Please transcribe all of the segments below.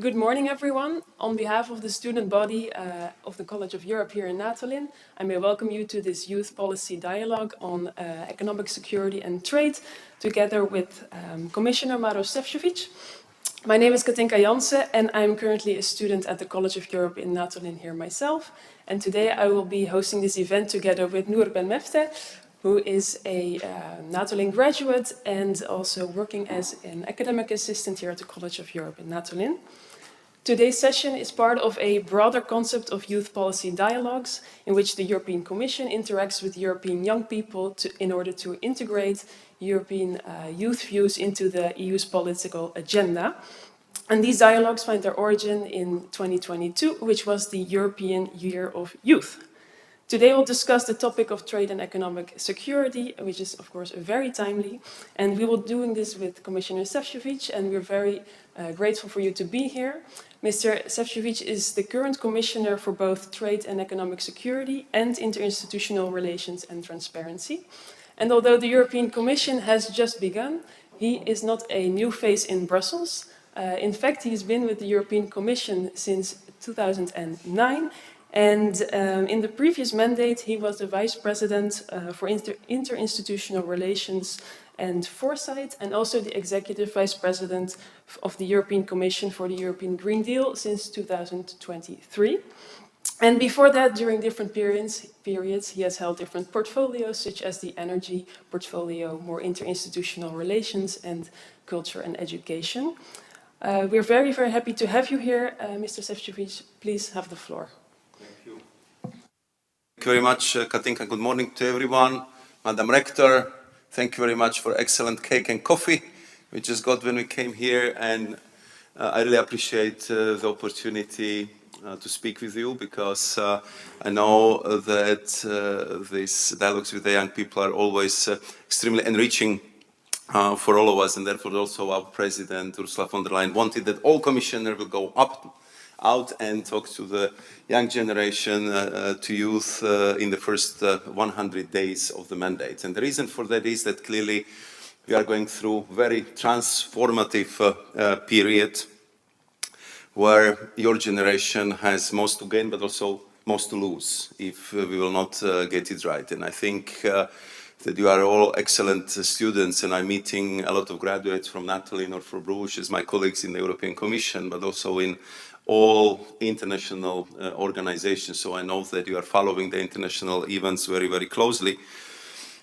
Good morning, everyone. On behalf of the student body of the College of Europe here in Natolin, I may welcome you to this youth policy dialogue on economic security and trade, together with Commissioner Maroš Šefčovič. My name is Katinka Janse, and I'm currently a student at the College of Europe in Natolin here myself. And today I will be hosting this event together with Noor Ben Mefteh, who is a Natolin graduate and also working as an academic assistant here at the College of Europe in Natolin. Today's session is part of a broader concept of youth policy dialogues, in which the European Commission interacts with European young people in order to integrate European youth views into the EU's political agenda. And these dialogues find their origin in 2022, which was the European Year of Youth. Today we'll discuss the topic of trade and economic security, which is of course very timely. And we will be doing this with Commissioner Šefčovič, and we're very grateful for you to be here. Mr. Šefčovič is the current Commissioner for both Trade and Economic Security and Interinstitutional Relations and Transparency. And although the European Commission has just begun, he is not a new face in Brussels. In fact, he's been with the European Commission since 2009. And in the previous mandate, he was the Vice President for Interinstitutional Relations and Foresight, and also the Executive Vice President of the European Commission for the European Green Deal since 2023. And before that, during different periods, he has held different portfolios, such as the energy portfolio, more interinstitutional relations, and culture and education. We're very, very happy to have you here, Mr. Šefčovič. Please have the floor. Thank you very much, Katinka. Good morning to everyone. Madam Rector, thank you very much for excellent cake and coffee we just got when we came here. And I really appreciate the opportunity to speak with you, because I know that these dialogues with the young people are always extremely enriching for all of us. And therefore also our President, Ursula von der Leyen, wanted that all commissioners will go out and talk to the young generation, to youth in the first 100 days of the mandate. And the reason for that is that clearly we are going through a very transformative period where your generation has most to gain, but also most to lose if we will not get it right. And I think that you are all excellent students, and I'm meeting a lot of graduates from Natolin or from Bruges as my colleagues in the European Commission, but also in all international organizations. So I know that you are following the international events very, very closely.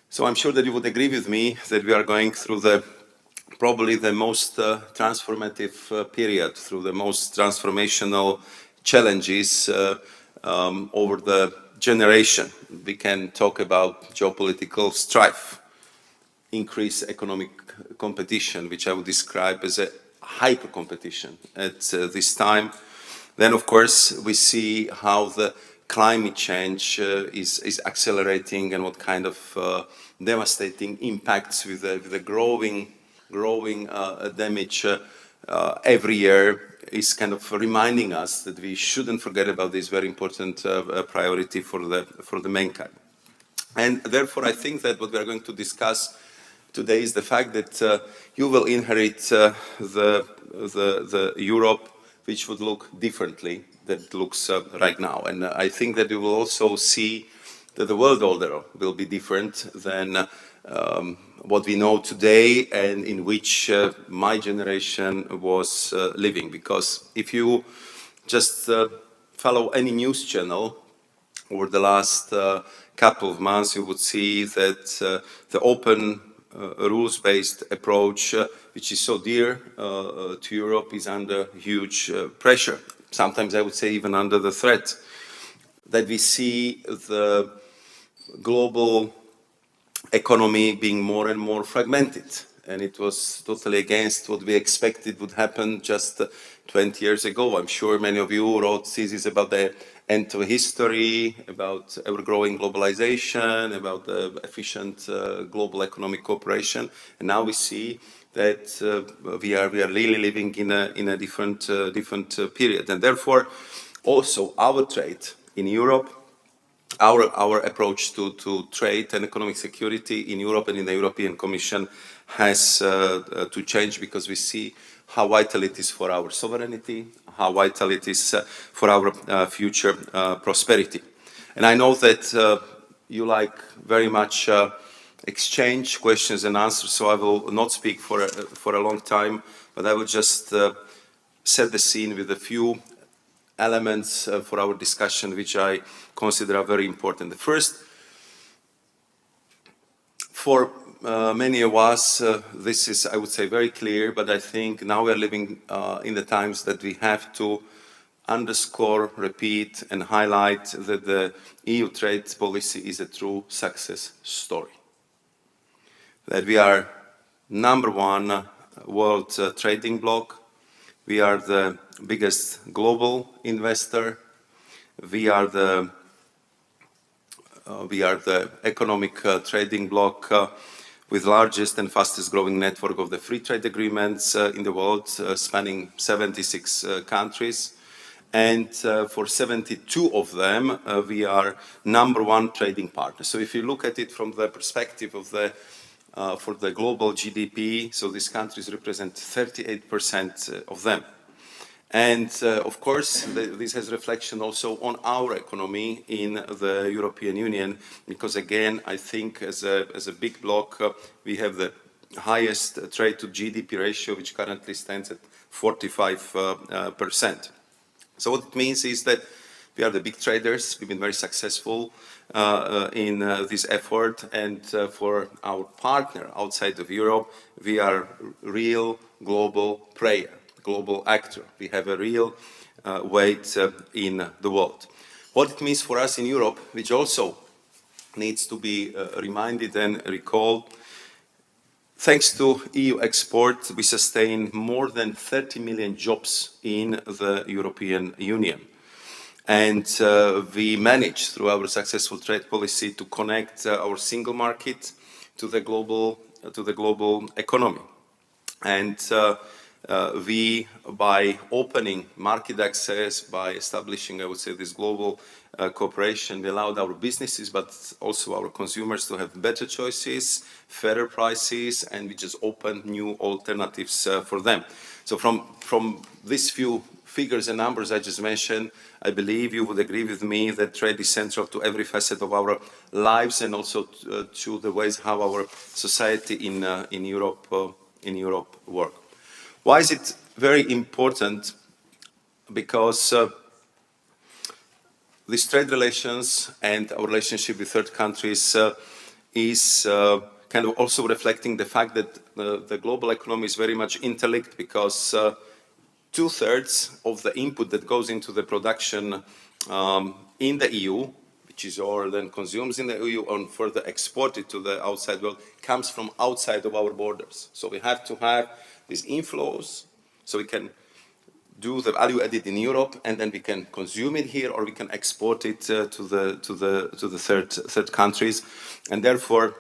So I'm sure that you would agree with me that we are going through probably the most transformative period, through the most transformational challenges over the generation. We can talk about geopolitical strife, increased economic competition, which I would describe as a hyper competition at this time. Then, of course, we see how the climate change is accelerating, and what kind of devastating impacts with the growing damage every year is kind of reminding us that we shouldn't forget about this very important priority for the mankind. And therefore, I think that what we are going to discuss today is the fact that you will inherit the Europe which would look differently than it looks right now. And I think that you will also see that the world order will be different than what we know today, and in which my generation was living. Because if you just follow any news channel over the last couple of months, you would see that the open rules-based approach, which is so dear to Europe, is under huge pressure. Sometimes I would say even under the threat. That we see the global economy being more and more fragmented. And it was totally against what we expected would happen just 20 years ago. I'm sure many of you wrote theses about the end of history, about ever-growing globalization, about the efficient global economic cooperation. And now we see that we are really living in a different period. And therefore, also our trade in Europe our approach to trade and economic security in Europe and in the European Commission has to change, because we see how vital it is for our sovereignty, how vital it is for our future prosperity. And I know that you like very much exchange questions and answers, so I will not speak for a long time, but I will just set the scene with a few elements for our discussion, which I consider are very important. The first, for many of us, this is, I would say, very clear, but I think now we are living in the times that we have to underscore, repeat, and highlight that the EU trade policy is a true success story. That we are #1 world trading bloc, we are the biggest global investor, we are the economic trading bloc with largest and fastest growing network of the free trade agreements in the world, spanning 76 countries. And for 72 of them, we are #1 trading partner. So if you look at it from the perspective of for the global GDP, so these countries represent 38% of them. And of course, this has reflection also on our economy in the European Union, because again, I think as a big bloc, we have the highest trade to GDP ratio, which currently stands at 45%. So what it means is that we are the big traders. We've been very successful in this effort, and for our partner outside of Europe, we are real global player, global actor. We have a real weight in the world. What it means for us in Europe, which also needs to be reminded and recalled, thanks to EU export, we sustain more than 30 million jobs in the European Union. And we manage, through our successful trade policy, to connect our single market to the global economy. And we, by opening market access, by establishing, I would say, this global cooperation, we allowed our businesses, but also our consumers, to have better choices, fairer prices, and we just opened new alternatives for them. So from these few figures and numbers I just mentioned, I believe you would agree with me that trade is central to every facet of our lives, and also to the ways how our society in Europe work. Why is it very important? Because these trade relations and our relationship with third countries is kind of also reflecting the fact that the global economy is very much interlinked, because 2/3 of the input that goes into the production in the EU, which is or then consumed in the EU and further exported to the outside world, comes from outside of our borders. So we have to have these inflows so we can do the value added in Europe, and then we can consume it here, or we can export it to the third countries. And therefore,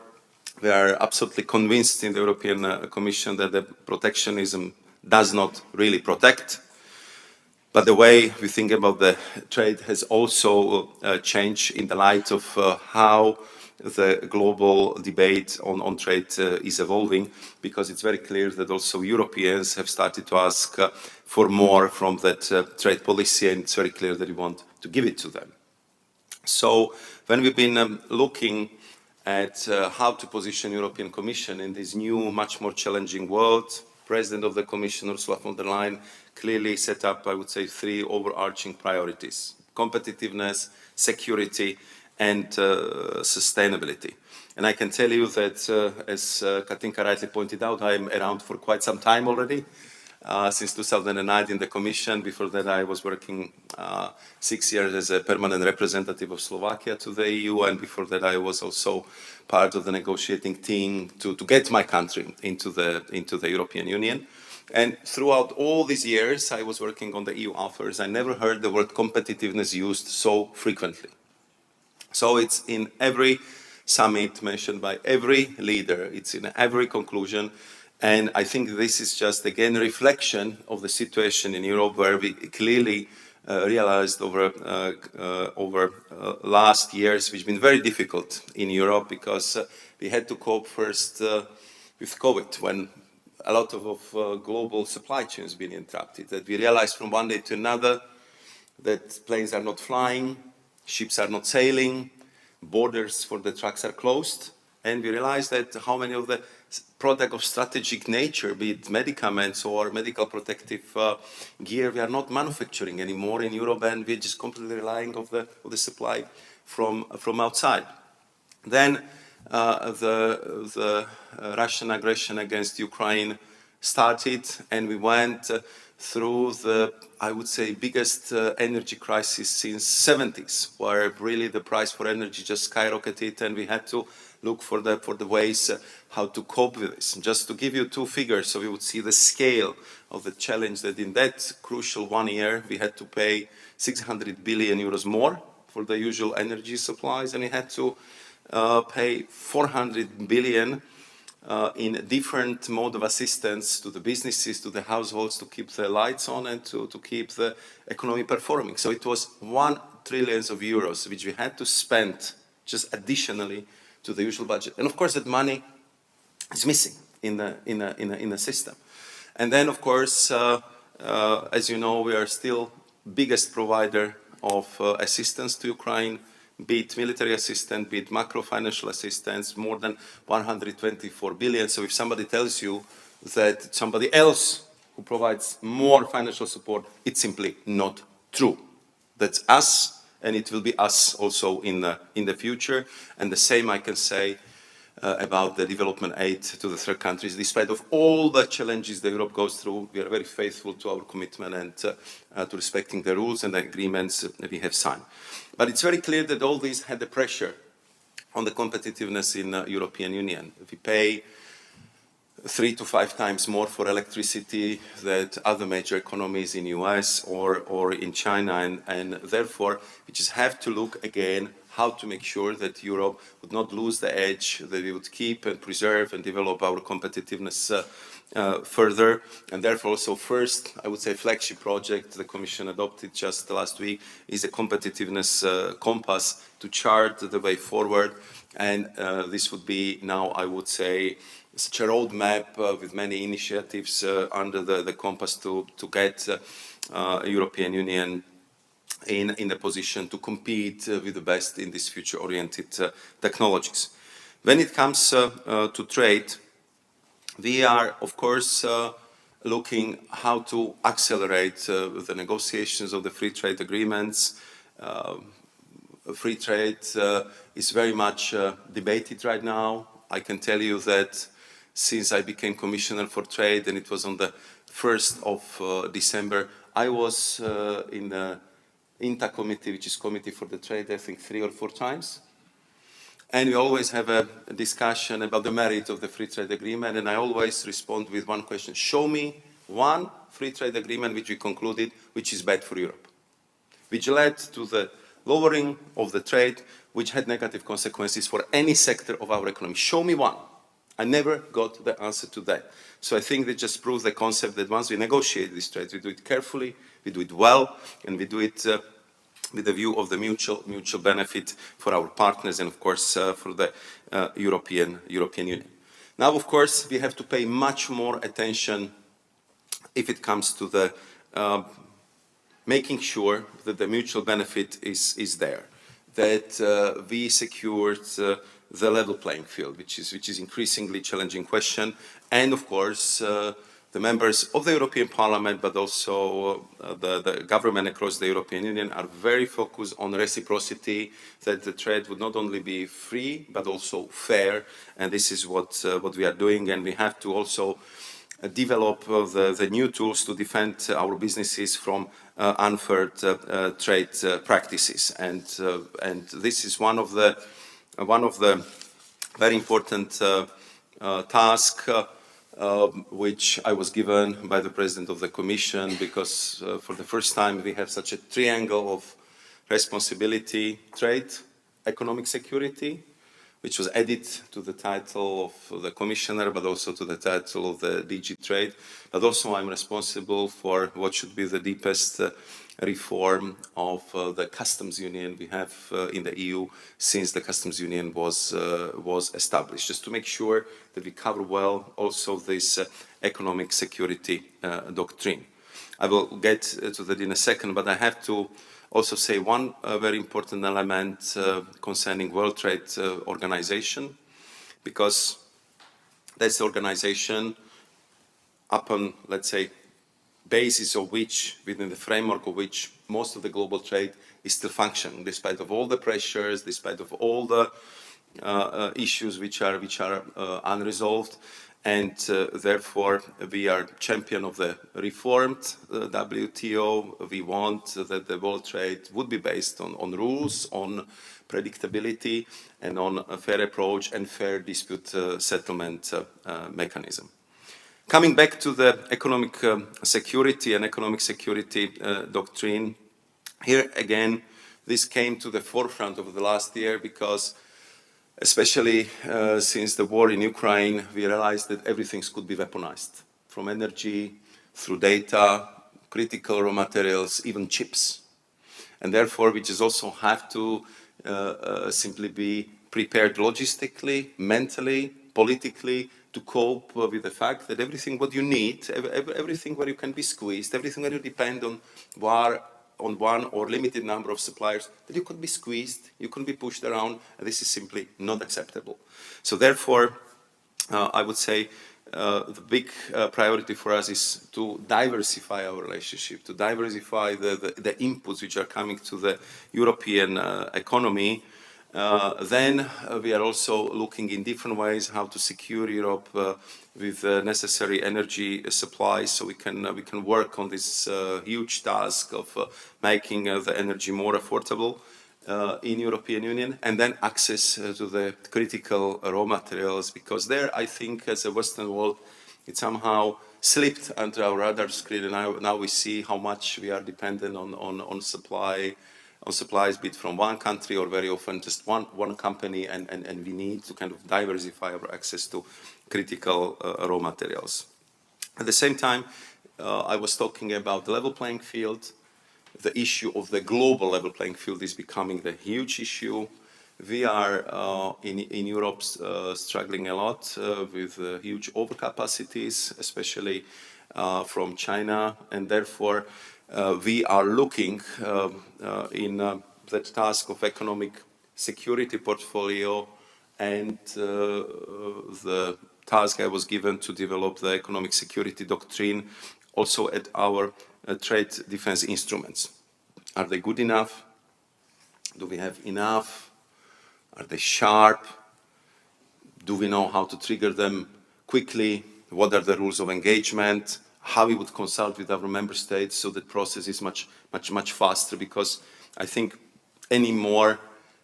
we are absolutely convinced in the European Commission that the protectionism does not really protect. But the way we think about the trade has also changed in the light of how the global debate on trade is evolving, because it's very clear that also Europeans have started to ask for more from that trade policy, and it's very clear that we want to give it to them. So when we've been looking at how to position European Commission in this new, much more challenging world, President of the Commission, Ursula von der Leyen, clearly set up, I would say, 3 overarching priorities: competitiveness, security, and sustainability. And I can tell you that, as Katinka rightly pointed out, I'm around for quite some time already, since 2009 in the Commission. Before that, I was working 6 years as a permanent representative of Slovakia to the EU, and before that, I was also part of the negotiating team to get my country into the European Union. And throughout all these years, I was working on the EU affairs. I never heard the word competitiveness used so frequently. So it's in every summit mentioned by every leader. It's in every conclusion. And I think this is just, again, a reflection of the situation in Europe, where we clearly realized over last years, which has been very difficult in Europe, because we had to cope first with COVID, when a lot of global supply chains been interrupted. That we realized from one day to another that planes are not flying, ships are not sailing, borders for the trucks are closed, and we realized that how many of the product of strategic nature, be it medicaments or medical protective gear, we are not manufacturing anymore in Europe, and we're just completely relying of the supply from outside. Then the Russian aggression against Ukraine started, and we went through the, I would say, biggest energy crisis since 70s, where really the price for energy just skyrocketed, and we had to look for the ways how to cope with this. Just to give you two figures, so we would see the scale of the challenge, that in that crucial 1 year we had to pay 600 billion euros more for the usual energy supplies, and we had to pay 400 billion in different mode of assistance to the businesses, to the households, to keep the lights on and to keep the economy performing. So it was 1 trillion euros which we had to spend just additionally to the usual budget. And of course that money is missing in the system. And then of course, as you know, we are still biggest provider of assistance to Ukraine, be it military assistance, be it macro financial assistance, more than 124 billion. So if somebody tells you that somebody else who provides more financial support, it's simply not true. That's us, and it will be us also in the future. And the same I can say about the development aid to the third countries. Despite of all the challenges that Europe goes through, we are very faithful to our commitment and to respecting the rules and the agreements that we have signed. But it's very clear that all this had the pressure on the competitiveness in the European Union. We pay 3 to 5 times more for electricity than other major economies in US or in China, and therefore we just have to look again how to make sure that Europe would not lose the edge, that we would keep and preserve and develop our competitiveness further. And therefore also first, I would say, flagship project the Commission adopted just last week is a competitiveness compass to chart the way forward. And this would be now, I would say, such a roadmap with many initiatives under the compass to get European Union in the position to compete with the best in these future-oriented technologies. When it comes to trade, we are, of course, looking how to accelerate the negotiations of the free trade agreements. Free trade is very much debated right now. I can tell you that since I became Commissioner for Trade, and it was on the 1st of December, I was in the INTA committee, which is Committee for the Trade, I think 3 or 4 times. And we always have a discussion about the merit of the free trade agreement, and I always respond with one question: show me one free trade agreement which we concluded which is bad for Europe, which led to the lowering of the trade, which had negative consequences for any sector of our economy. Show me one. I never got the answer to that. So I think that just proves the concept that once we negotiate this trade, we do it carefully, we do it well, and we do it with the view of the mutual benefit for our partners and, of course, for the European Union. Now, of course, we have to pay much more attention if it comes to the making sure that the mutual benefit is there, that we secured the level playing field, which is increasingly challenging question, and of course the members of the European Parliament, but also the government across the European Union are very focused on reciprocity, that the trade would not only be free but also fair, and this is what we are doing, and we have to also develop the new tools to defend our businesses from unfair trade practices, and this is one of the very important tasks which I was given by the President of the Commission, because for the first time we have such a triangle of responsibility: trade, economic security, which was added to the title of the commissioner, but also to the title of the DG Trade. But also I'm responsible for what should be the deepest reform of the customs union we have in the EU since the customs union was established, just to make sure that we cover well also this economic security doctrine. I will get to that in a second, but I have to also say one very important element concerning World Trade Organization, because that's the organization upon, let's say, basis of which, within the framework of which most of the global trade is still functioning, despite of all the pressures, despite of all the issues which are unresolved. And therefore, we are champion of the reformed WTO. We want that the world trade would be based on rules, on predictability, and on a fair approach and fair dispute settlement mechanism. Coming back to the economic security and economic security doctrine, here again, this came to the forefront of the last year because especially since the war in Ukraine, we realized that everything could be weaponized, from energy, through data, critical raw materials, even chips. And therefore, we just also have to simply be prepared logistically, mentally, politically, to cope with the fact that everything what you need, everything where you can be squeezed, everything where you depend on one or limited number of suppliers, that you could be squeezed, you can be pushed around, and this is simply not acceptable. So therefore, I would say the big priority for us is to diversify our relationship, to diversify the inputs which are coming to the European economy. Then we are also looking in different ways how to secure Europe with necessary energy supplies, so we can work on this huge task of making the energy more affordable in European Union, and then access to the critical raw materials, because there I think as a Western world it somehow slipped under our radar screen, and now we see how much we are dependent on supplies, be it from one country or very often just one company, and we need to kind of diversify our access to critical raw materials. At the same time, I was talking about the level playing field. The issue of the global level playing field is becoming the huge issue. We are in Europe struggling a lot with huge overcapacities, especially from China, and therefore we are looking in that task of economic security portfolio and the task I was given to develop the economic security doctrine also at our trade defense instruments. Are they good enough? Do we have enough? Are they sharp? Do we know how to trigger them quickly? What are the rules of engagement? How we would consult with our member states so that process is much faster, because I think anymore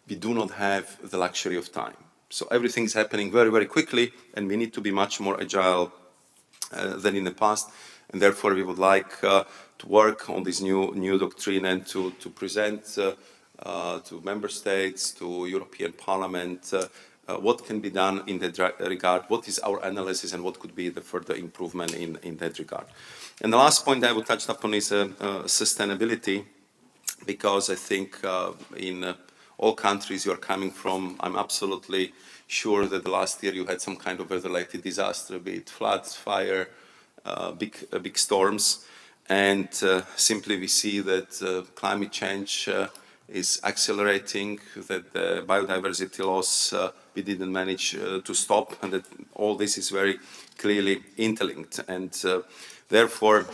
we do not have the luxury of time. So everything is happening very, very quickly, and we need to be much more agile than in the past. And therefore, we would like to work on this new doctrine and to present to member states, to European Parliament, what can be done in that regard, what is our analysis, and what could be the further improvement in that regard. And the last point I will touch upon is sustainability, because I think in all countries you are coming from, I'm absolutely sure that the last year you had some kind of weather-related disaster, be it floods, fire, big storms, and simply we see that climate change is accelerating, that the biodiversity loss we didn't manage to stop, and that all this is very clearly interlinked. And therefore,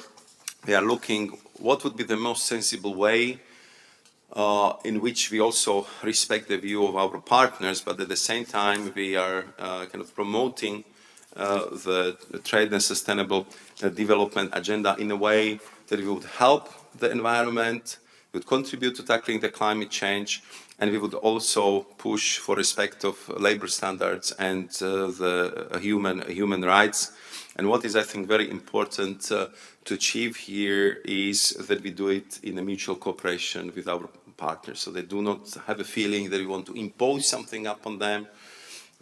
we are looking what would be the most sensible way in which we also respect the view of our partners, but at the same time we are kind of promoting the trade and sustainable development agenda in a way that we would help the environment, would contribute to tackling the climate change, and we would also push for respect of labor standards and the human rights. And what is, I think, very important to achieve here is that we do it in a mutual cooperation with our partners, so they do not have a feeling that we want to impose something upon them,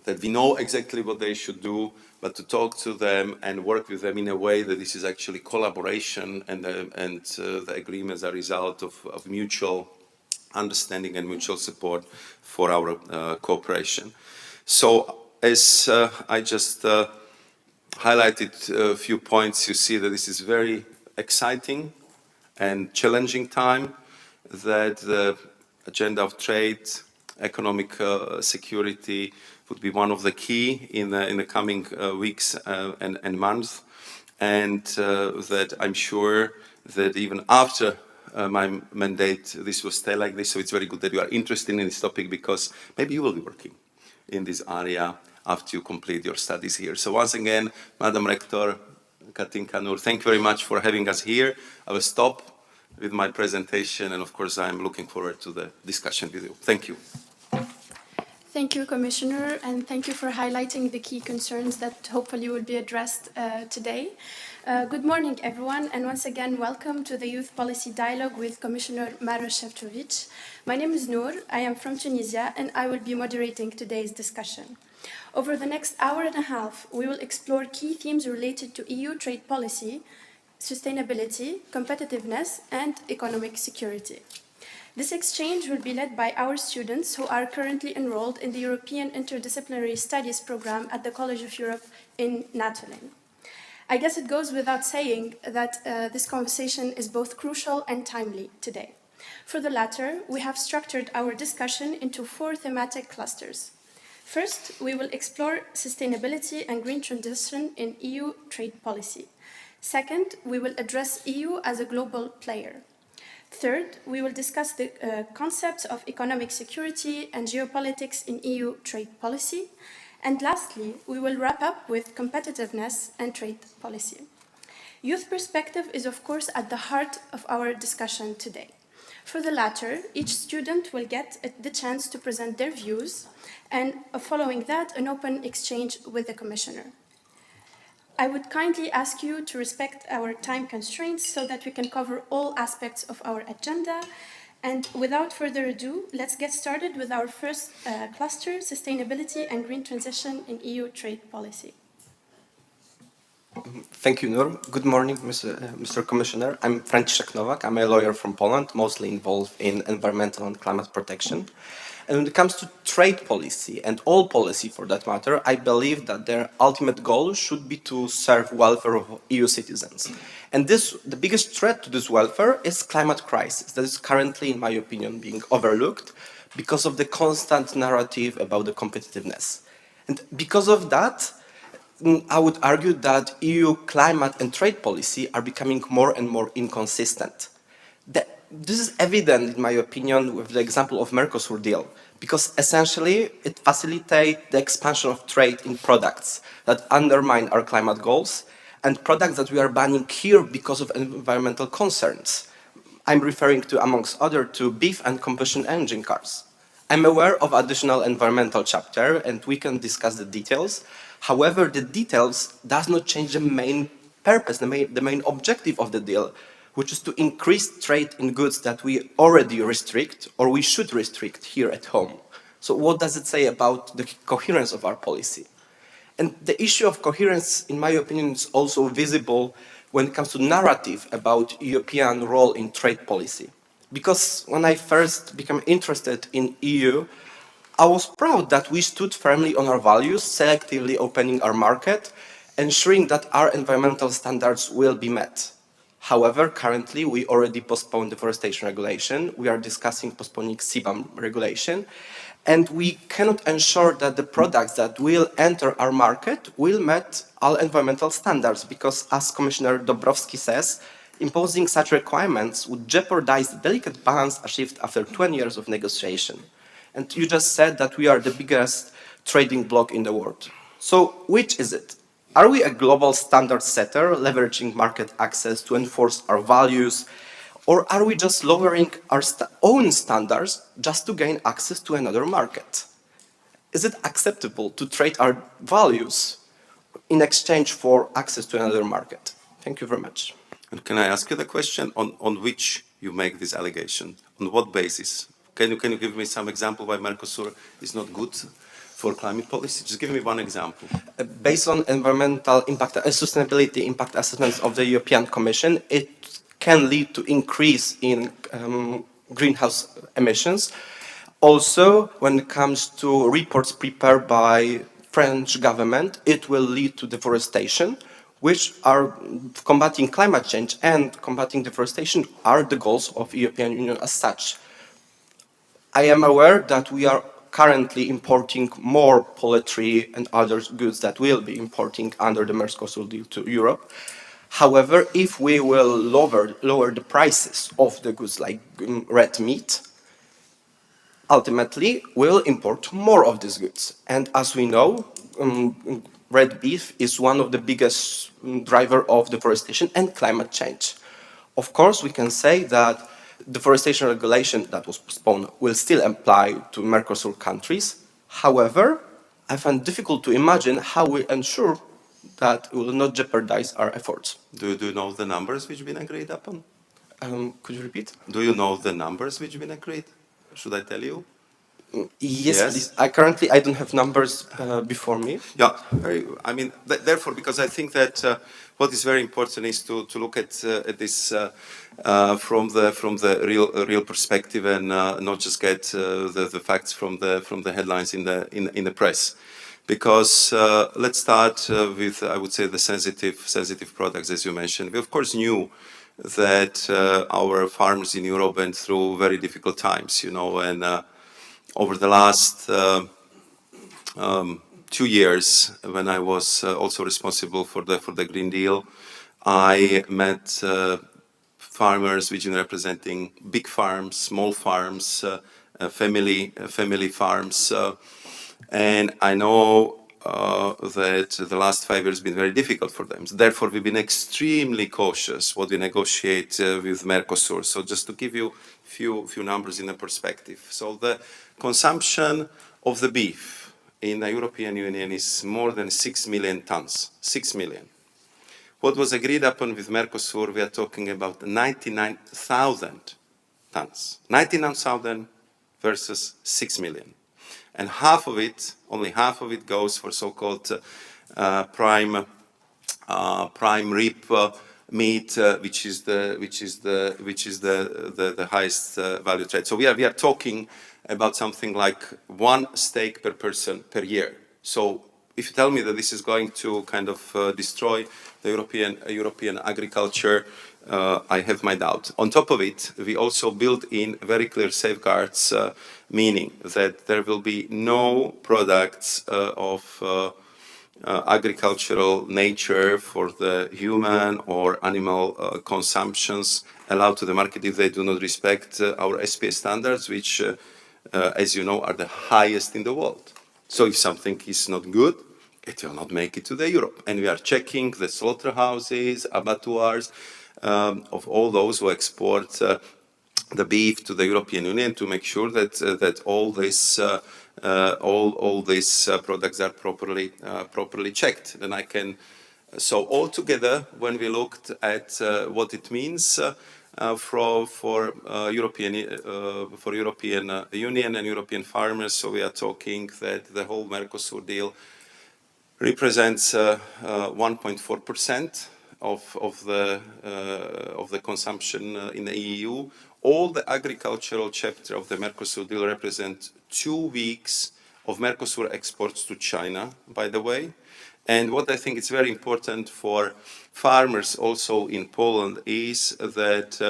that we know exactly what they should do, but to talk to them and work with them in a way that this is actually collaboration and the agreements are a result of mutual understanding and mutual support for our cooperation. So as I just highlighted a few points, you see that this is very exciting and challenging time, that the agenda of trade, economic security would be one of the key in the coming weeks and months, and that I'm sure that even after my mandate, this will stay like this. So it's very good that you are interested in this topic, because maybe you will be working in this area after you complete your studies here. So once again, Madam Rector, Katinka Nur, thank you very much for having us here. I will stop with my presentation, and of course I'm looking forward to the discussion with you. Thank you. Thank you, Commissioner, and thank you for highlighting the key concerns that hopefully will be addressed today. Good morning, everyone, and once again, welcome to the Youth Policy Dialogue with Commissioner Maroš Šefčovič. My name is Noor, I am from Tunisia, and I will be moderating today's discussion. Over the next hour and a half, we will explore key themes related to EU trade policy, sustainability, competitiveness, and economic security. This exchange will be led by our students who are currently enrolled in the European Interdisciplinary Studies program at the College of Europe in Natolin. I guess it goes without saying that this conversation is both crucial and timely today. For the latter, we have structured our discussion into 4 thematic clusters. First, we will explore sustainability and green transition in EU trade policy. Second, we will address EU as a global player. Third, we will discuss the concepts of economic security and geopolitics in EU trade policy. And lastly, we will wrap up with competitiveness and trade policy. Youth perspective is, of course, at the heart of our discussion today. For the latter, each student will get the chance to present their views, and following that, an open exchange with the Commissioner. I would kindly ask you to respect our time constraints so that we can cover all aspects of our agenda. And without further ado, let's get started with our first cluster, sustainability and green transition in EU trade policy. Thank you, Nur. Good morning, Mr. Commissioner. I'm Franciszek Nowak. I'm a lawyer from Poland, mostly involved in environmental and climate protection. And when it comes to trade policy, and all policy for that matter, I believe that their ultimate goal should be to serve welfare of EU citizens. And the biggest threat to this welfare is climate crisis that is currently, in my opinion, being overlooked because of the constant narrative about the competitiveness. And because of that, I would argue that EU climate and trade policy are becoming more and more inconsistent. This is evident, in my opinion, with the example of Mercosur deal, because essentially it facilitates the expansion of trade in products that undermine our climate goals and products that we are banning here because of environmental concerns. I'm referring to, amongst others, to beef and combustion engine cars. I'm aware of additional environmental chapter, and we can discuss the details. However, the details does not change the main purpose, the main objective of the deal, which is to increase trade in goods that we already restrict, or we should restrict here at home. So what does it say about the coherence of our policy? And the issue of coherence, in my opinion, is also visible when it comes to narrative about European role in trade policy. Because when I first became interested in EU, I was proud that we stood firmly on our values, selectively opening our market, ensuring that our environmental standards will be met. However, currently, we already postponed deforestation regulation. We are discussing postponing CBAM regulation. And we cannot ensure that the products that will enter our market will meet all environmental standards because, as Commissioner Dombrovskis says, imposing such requirements would jeopardize the delicate balance achieved after 20 years of negotiation. And you just said that we are the biggest trading bloc in the world. So which is it? Are we a global standard setter, leveraging market access to enforce our values? Or are we just lowering our own standards just to gain access to another market? Is it acceptable to trade our values in exchange for access to another market? Thank you very much. And can I ask you the question on which you make this allegation? On what basis? Can you give me some example why Mercosur is not good for climate policy? Just give me one example. Based on environmental impact and sustainability impact assessments of the European Commission, it can lead to increase in greenhouse emissions. Also, when it comes to reports prepared by French government, it will lead to deforestation, which are combating climate change and combating deforestation are the goals of European Union as such. I am aware that we are currently importing more poultry and other goods that we'll be importing under the Mercosur deal to Europe. However, if we will lower the prices of the goods like red meat, ultimately we'll import more of these goods. And as we know, red beef is one of the biggest driver of deforestation and climate change. Of course, we can say that deforestation regulation that was postponed will still apply to Mercosur countries. However, I find it difficult to imagine how we ensure that it will not jeopardize our efforts. Do you know the numbers which have been agreed upon? Could you repeat? Do you know the numbers which have been agreed? Should I tell you? Yes, please. I don't have numbers before me. Yeah, I mean, therefore, because I think that what is very important is to look at this from the real perspective and not just get the facts from the headlines in the press. Because let's start with, I would say, the sensitive products, as you mentioned. We of course knew that our farmers in Europe went through very difficult times, you know, and over the last 2 years, when I was also responsible for the Green Deal, I met farmers which are representing big farms, small farms, family farms, and I know that the last 5 years have been very difficult for them. Therefore, we've been extremely cautious what we negotiate with Mercosur. So just to give you few numbers in a perspective. So the consumption of the beef in the European Union is more than 6 million tons. 6 million. What was agreed upon with Mercosur, we are talking about 99,000 tons. 99,000 versus 6 million. And half of it, only half of it goes for so-called prime rib meat, which is the highest value trade. So we are talking about something like 1 steak per person per year. So if you tell me that this is going to kind of destroy the European agriculture, I have my doubt. On top of it, we also built in very clear safeguards, meaning that there will be no products of agricultural nature for the human or animal consumptions allowed to the market if they do not respect our SPS standards, which, as you know, are the highest in the world. So if something is not good, it will not make it to the Europe. And we are checking the slaughterhouses, abattoirs, of all those who export the beef to the European Union to make sure that all these products are properly checked. Then I can. So altogether, when we looked at what it means for European Union and European farmers, so we are talking that the whole Mercosur deal represents 1.4% of the consumption in the EU. All the agricultural chapter of the Mercosur deal represents 2 weeks of Mercosur exports to China, by the way. And what I think is very important for farmers also in Poland is that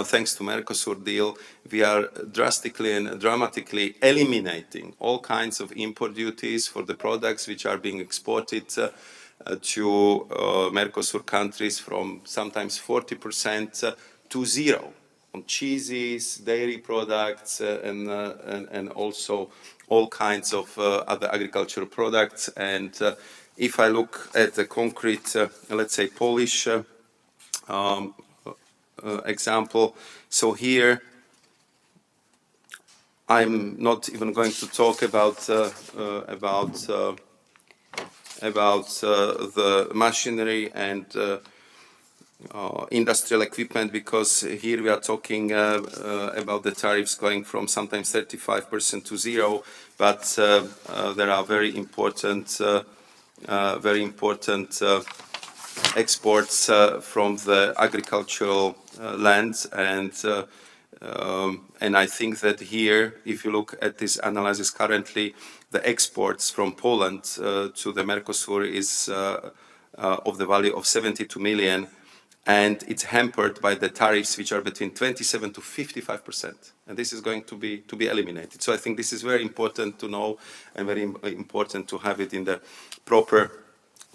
thanks to Mercosur deal, we are drastically and dramatically eliminating all kinds of import duties for the products which are being exported to Mercosur countries from sometimes 40% to 0 on cheeses, dairy products, and also all kinds of other agricultural products. And if I look at the concrete, let's say, Polish example, so here I'm not even going to talk about the machinery and industrial equipment, because here we are talking about the tariffs going from sometimes 35% to zero, but there are very important exports from the agricultural lands, and I think that here, if you look at this analysis currently, the exports from Poland to the Mercosur is of the value of 72 million, and it's hampered by the tariffs which are between 27 to 55%, and this is going to be eliminated. So I think this is very important to know and very important to have it in the proper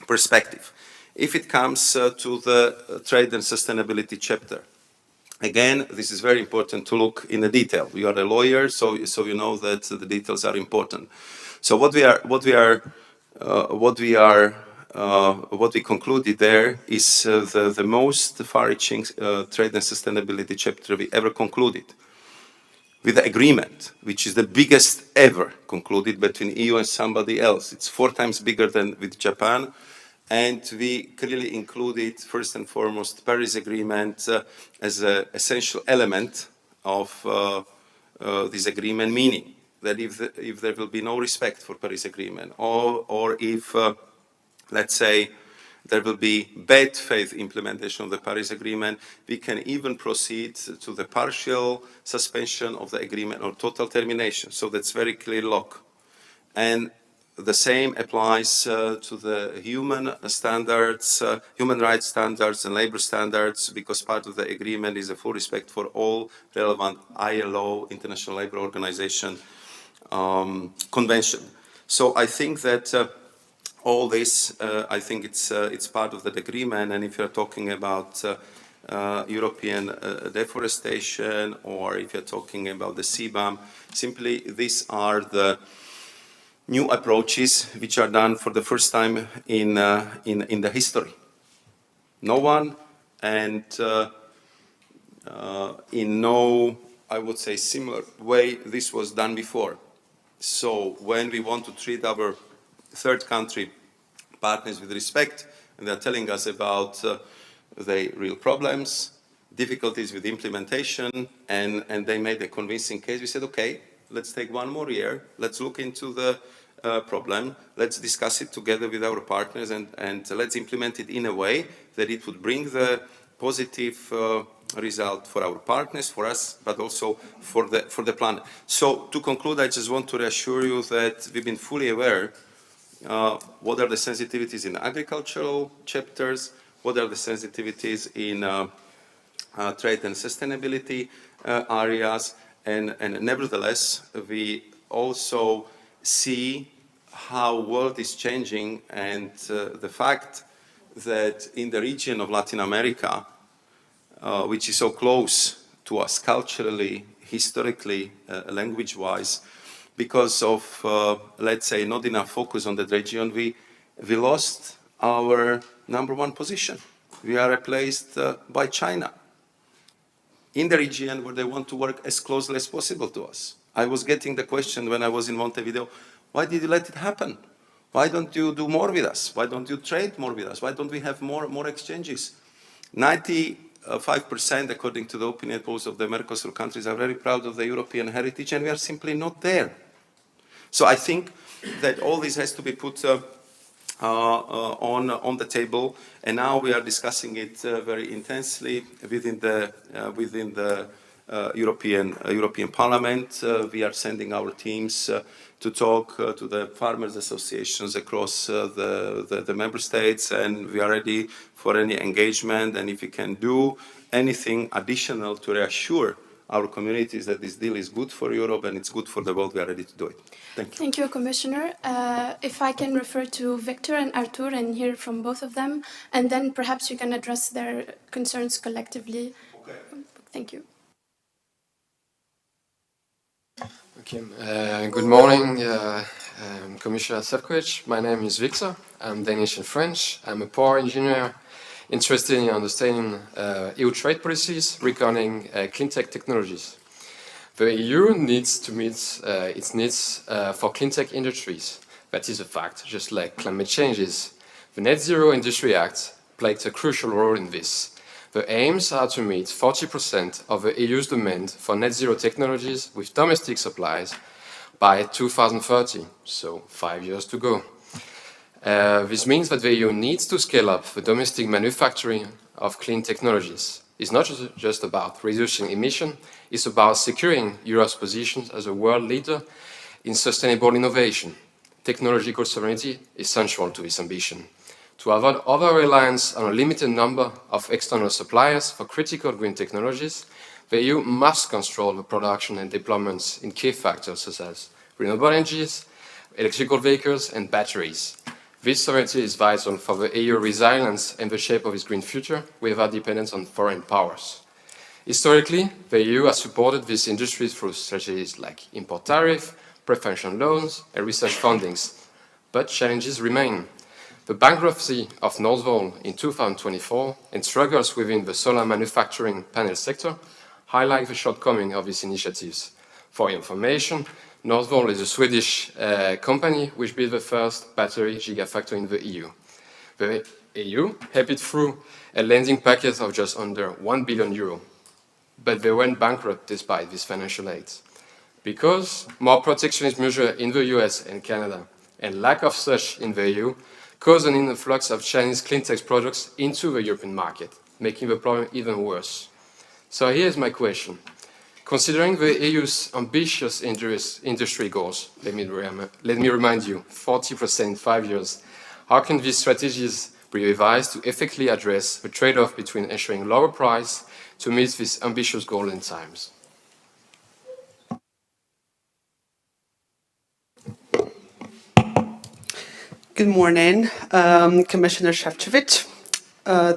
perspective. If it comes to the trade and sustainability chapter, again, this is very important to look in the detail. You are a lawyer, so you know that the details are important. So what we concluded there is the most far-reaching trade and sustainability chapter we ever concluded, with the agreement, which is the biggest ever concluded between EU and somebody else. It's 4 times bigger than with Japan. And we clearly included, first and foremost, Paris Agreement as an essential element of this agreement, meaning that if there will be no respect for Paris Agreement, or if, let's say, there will be bad faith implementation of the Paris Agreement, we can even proceed to the partial suspension of the agreement or total termination. So that's very clear lock. And the same applies to the human standards, human rights standards and labor standards, because part of the agreement is a full respect for all relevant ILO, International Labour Organization, convention. So I think that all this, I think it's part of that agreement. And if you're talking about European deforestation, or if you're talking about the CBAM, simply these are the new approaches which are done for the first time in the history. No one, and in no, I would say, similar way this was done before. So when we want to treat our third country partners with respect, and they're telling us about their real problems, difficulties with implementation, and they made a convincing case, we said, okay, let's take 1 more year, let's look into the problem, let's discuss it together with our partners, and let's implement it in a way that it would bring the positive result for our partners, for us, but also for the planet. So to conclude, I just want to reassure you that we've been fully aware what are the sensitivities in agricultural chapters, what are the sensitivities in trade and sustainability areas, and nevertheless, we also see how world is changing, and the fact that in the region of Latin America, which is so close to us culturally, historically, language-wise, because of, let's say, not enough focus on that region, we lost our #1 position. We are replaced by China in the region where they want to work as closely as possible to us. I was getting the question when I was in Montevideo, why did you let it happen? Why don't you do more with us? Why don't you trade more with us? Why don't we have more exchanges? 95%, according to the opinion polls of the Mercosur countries, are very proud of the European heritage, and we are simply not there. So I think that all this has to be put on the table, and now we are discussing it very intensely within the European Parliament. We are sending our teams to talk to the farmers' associations across the member states, and we are ready for any engagement. And if we can do anything additional to reassure our communities that this deal is good for Europe and it's good for the world, we are ready to do it. Thank you. Thank you, Commissioner. If I can refer to Victor and Artur and hear from both of them, and then perhaps you can address their concerns collectively. Okay. Thank you. Okay. Good morning, Commissioner Šefčovič. My name is Victor. I'm Danish and French. I'm a power engineer interested in understanding EU trade policies regarding clean tech technologies. The EU needs to meet its needs for clean tech industries. That is a fact, just like climate changes. The Net Zero Industry Act played a crucial role in this. The aims are to meet 40% of the EU's demand for net zero technologies with domestic supplies by 2030, so 5 years to go. This means that the EU needs to scale up the domestic manufacturing of clean technologies. It's not just about reducing emission, it's about securing Europe's position as a world leader in sustainable innovation. Technological sovereignty is central to this ambition. To avoid over-reliance on a limited number of external suppliers for critical green technologies, the EU must control the production and deployments in key factors such as renewable energies, electrical vehicles, and batteries. This sovereignty is vital for the EU resilience and the shape of its green future without dependence on foreign powers. Historically, the EU has supported these industries through strategies like import tariff, preferential loans, and research fundings. But challenges remain. The bankruptcy of Northvolt in 2024 and struggles within the solar manufacturing panel sector highlight the shortcomings of these initiatives. For information, Northvolt is a Swedish company which built the first battery gigafactory in the EU. The EU helped it through a lending package of just under €1 billion, but they went bankrupt despite this financial aid. Because more protectionist measures in the US and Canada and lack of such in the EU caused an influx of Chinese clean tech products into the European market, making the problem even worse. So here's my question. Considering the EU's ambitious industry goals, let me remind you, 40% in 5 years, how can these strategies be revised to effectively address the trade-off between ensuring lower price to meet this ambitious goal in times? Good morning, Commissioner Šefčovič.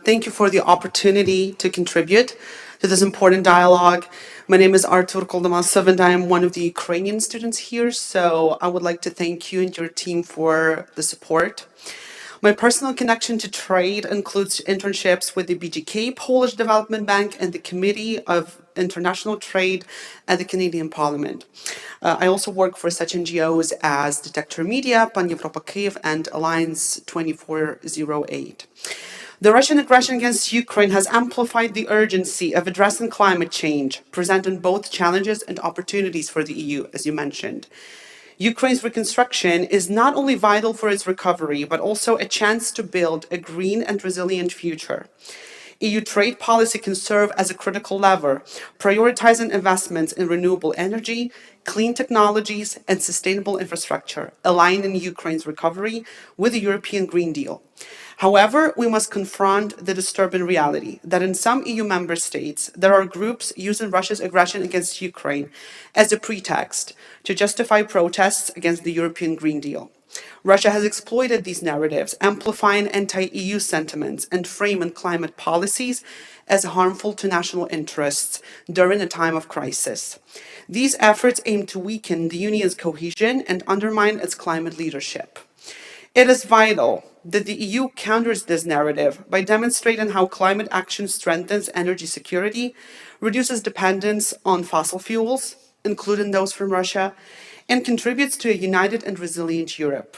Thank you for the opportunity to contribute to this important dialogue. My name is Artur Koldomasov and I am one of the Ukrainian students here, so I would like to thank you and your team for the support. My personal connection to trade includes internships with the BGK Polish Development Bank and the Committee of International Trade at the Canadian Parliament. I also work for such NGOs as Detector Media, Pan Europa Kyiv, and Alliance 2408. The Russian aggression against Ukraine has amplified the urgency of addressing climate change, presenting both challenges and opportunities for the EU, as you mentioned. Ukraine's reconstruction is not only vital for its recovery, but also a chance to build a green and resilient future. EU trade policy can serve as a critical lever, prioritizing investments in renewable energy, clean technologies, and sustainable infrastructure, aligning Ukraine's recovery with the European Green Deal. However, we must confront the disturbing reality that in some EU member states, there are groups using Russia's aggression against Ukraine as a pretext to justify protests against the European Green Deal. Russia has exploited these narratives, amplifying anti-EU sentiments and framing climate policies as harmful to national interests during a time of crisis. These efforts aim to weaken the Union's cohesion and undermine its climate leadership. It is vital that the EU counters this narrative by demonstrating how climate action strengthens energy security, reduces dependence on fossil fuels, including those from Russia, and contributes to a united and resilient Europe.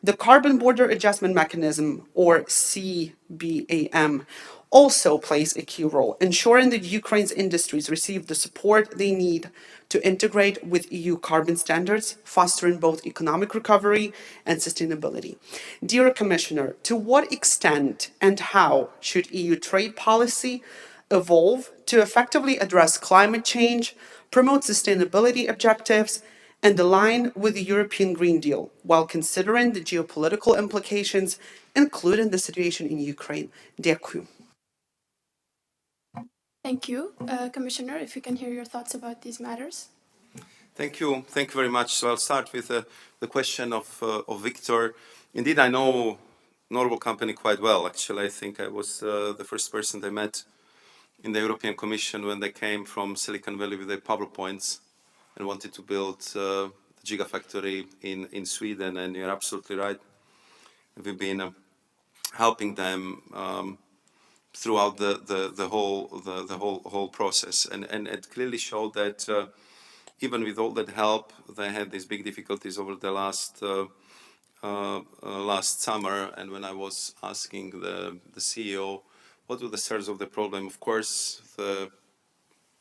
The Carbon Border Adjustment Mechanism, or CBAM, also plays a key role, ensuring that Ukraine's industries receive the support they need to integrate with EU carbon standards, fostering both economic recovery and sustainability. Dear Commissioner, to what extent and how should EU trade policy evolve to effectively address climate change, promote sustainability objectives, and align with the European Green Deal, while considering the geopolitical implications, including the situation in Ukraine? Дякую. Thank you. Commissioner, if you can hear your thoughts about these matters. Thank you very much. So I'll start with the question of Victor. Indeed, I know Norway company quite well. Actually, I think I was the first person they met in the European Commission when they came from Silicon Valley with their PowerPoints and wanted to build the gigafactory in Sweden. And you're absolutely right. We've been helping them throughout the whole process, and it clearly showed that even with all that help, they had these big difficulties over the last summer. And when I was asking the CEO what were the sources of the problem? Of course, I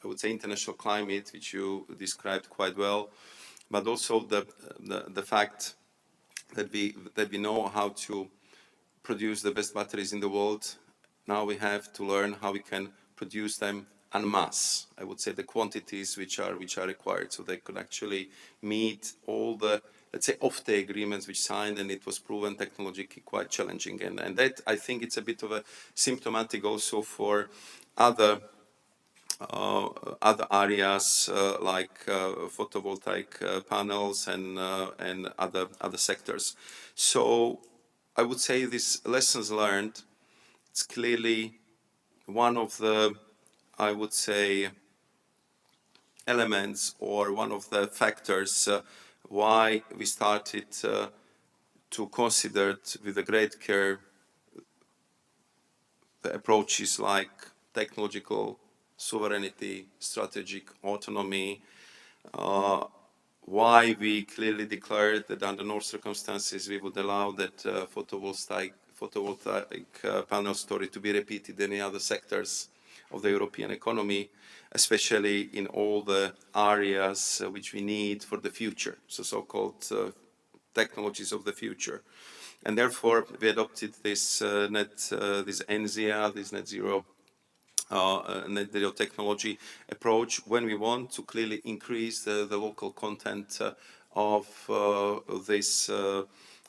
would say international climate, which you described quite well, but also the fact that we know how to produce the best batteries in the world. Now we have to learn how we can produce them en masse. I would say the quantities which are required, so they could actually meet all the, let's say, off-take agreements which signed, and it was proven technologically quite challenging. And that, I think, it's a bit of a symptomatic also for other areas like photovoltaic panels and other sectors. So I would say these lessons learned, it's clearly one of the, I would say, elements or one of the factors why we started to consider with a great care the approaches like technological sovereignty, strategic autonomy, why we clearly declared that under no circumstances we would allow that photovoltaic panel story to be repeated in any other sectors of the European economy, especially in all the areas which we need for the future, so-called technologies of the future. And therefore, we adopted this this NZIA, this net zero technology approach when we want to clearly increase the local content of this,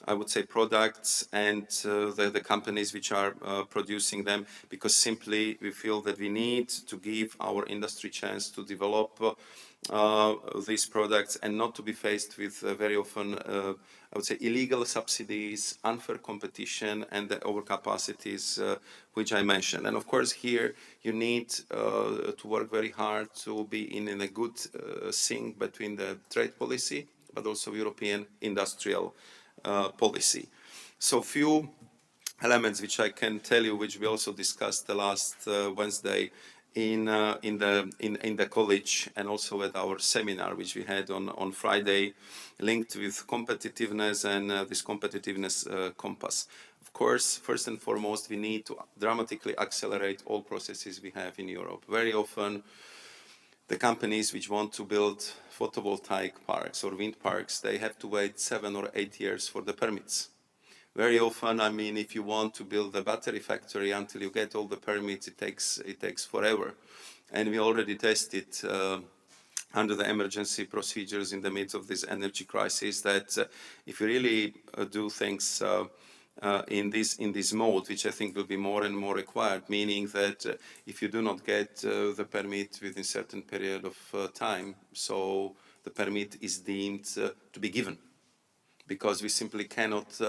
I would say, products and the companies which are producing them, because simply we feel that we need to give our industry chance to develop these products and not to be faced with very often, I would say, illegal subsidies, unfair competition, and the overcapacities which I mentioned. And of course, here you need to work very hard to be in a good sync between the trade policy, but also European industrial policy. So few elements which I can tell you, which we also discussed the last Wednesday in the college and also at our seminar, which we had on Friday, linked with competitiveness and this competitiveness compass. Of course, first and foremost, we need to dramatically accelerate all processes we have in Europe. Very often, the companies which want to build photovoltaic parks or wind parks, they have to wait 7 or 8 years for the permits. Very often, I mean, if you want to build a battery factory until you get all the permits, it takes forever. And we already tested under the emergency procedures in the midst of this energy crisis that if you really do things in this mode, which I think will be more and more required, meaning that if you do not get the permit within a certain period of time, so the permit is deemed to be given, because we simply cannot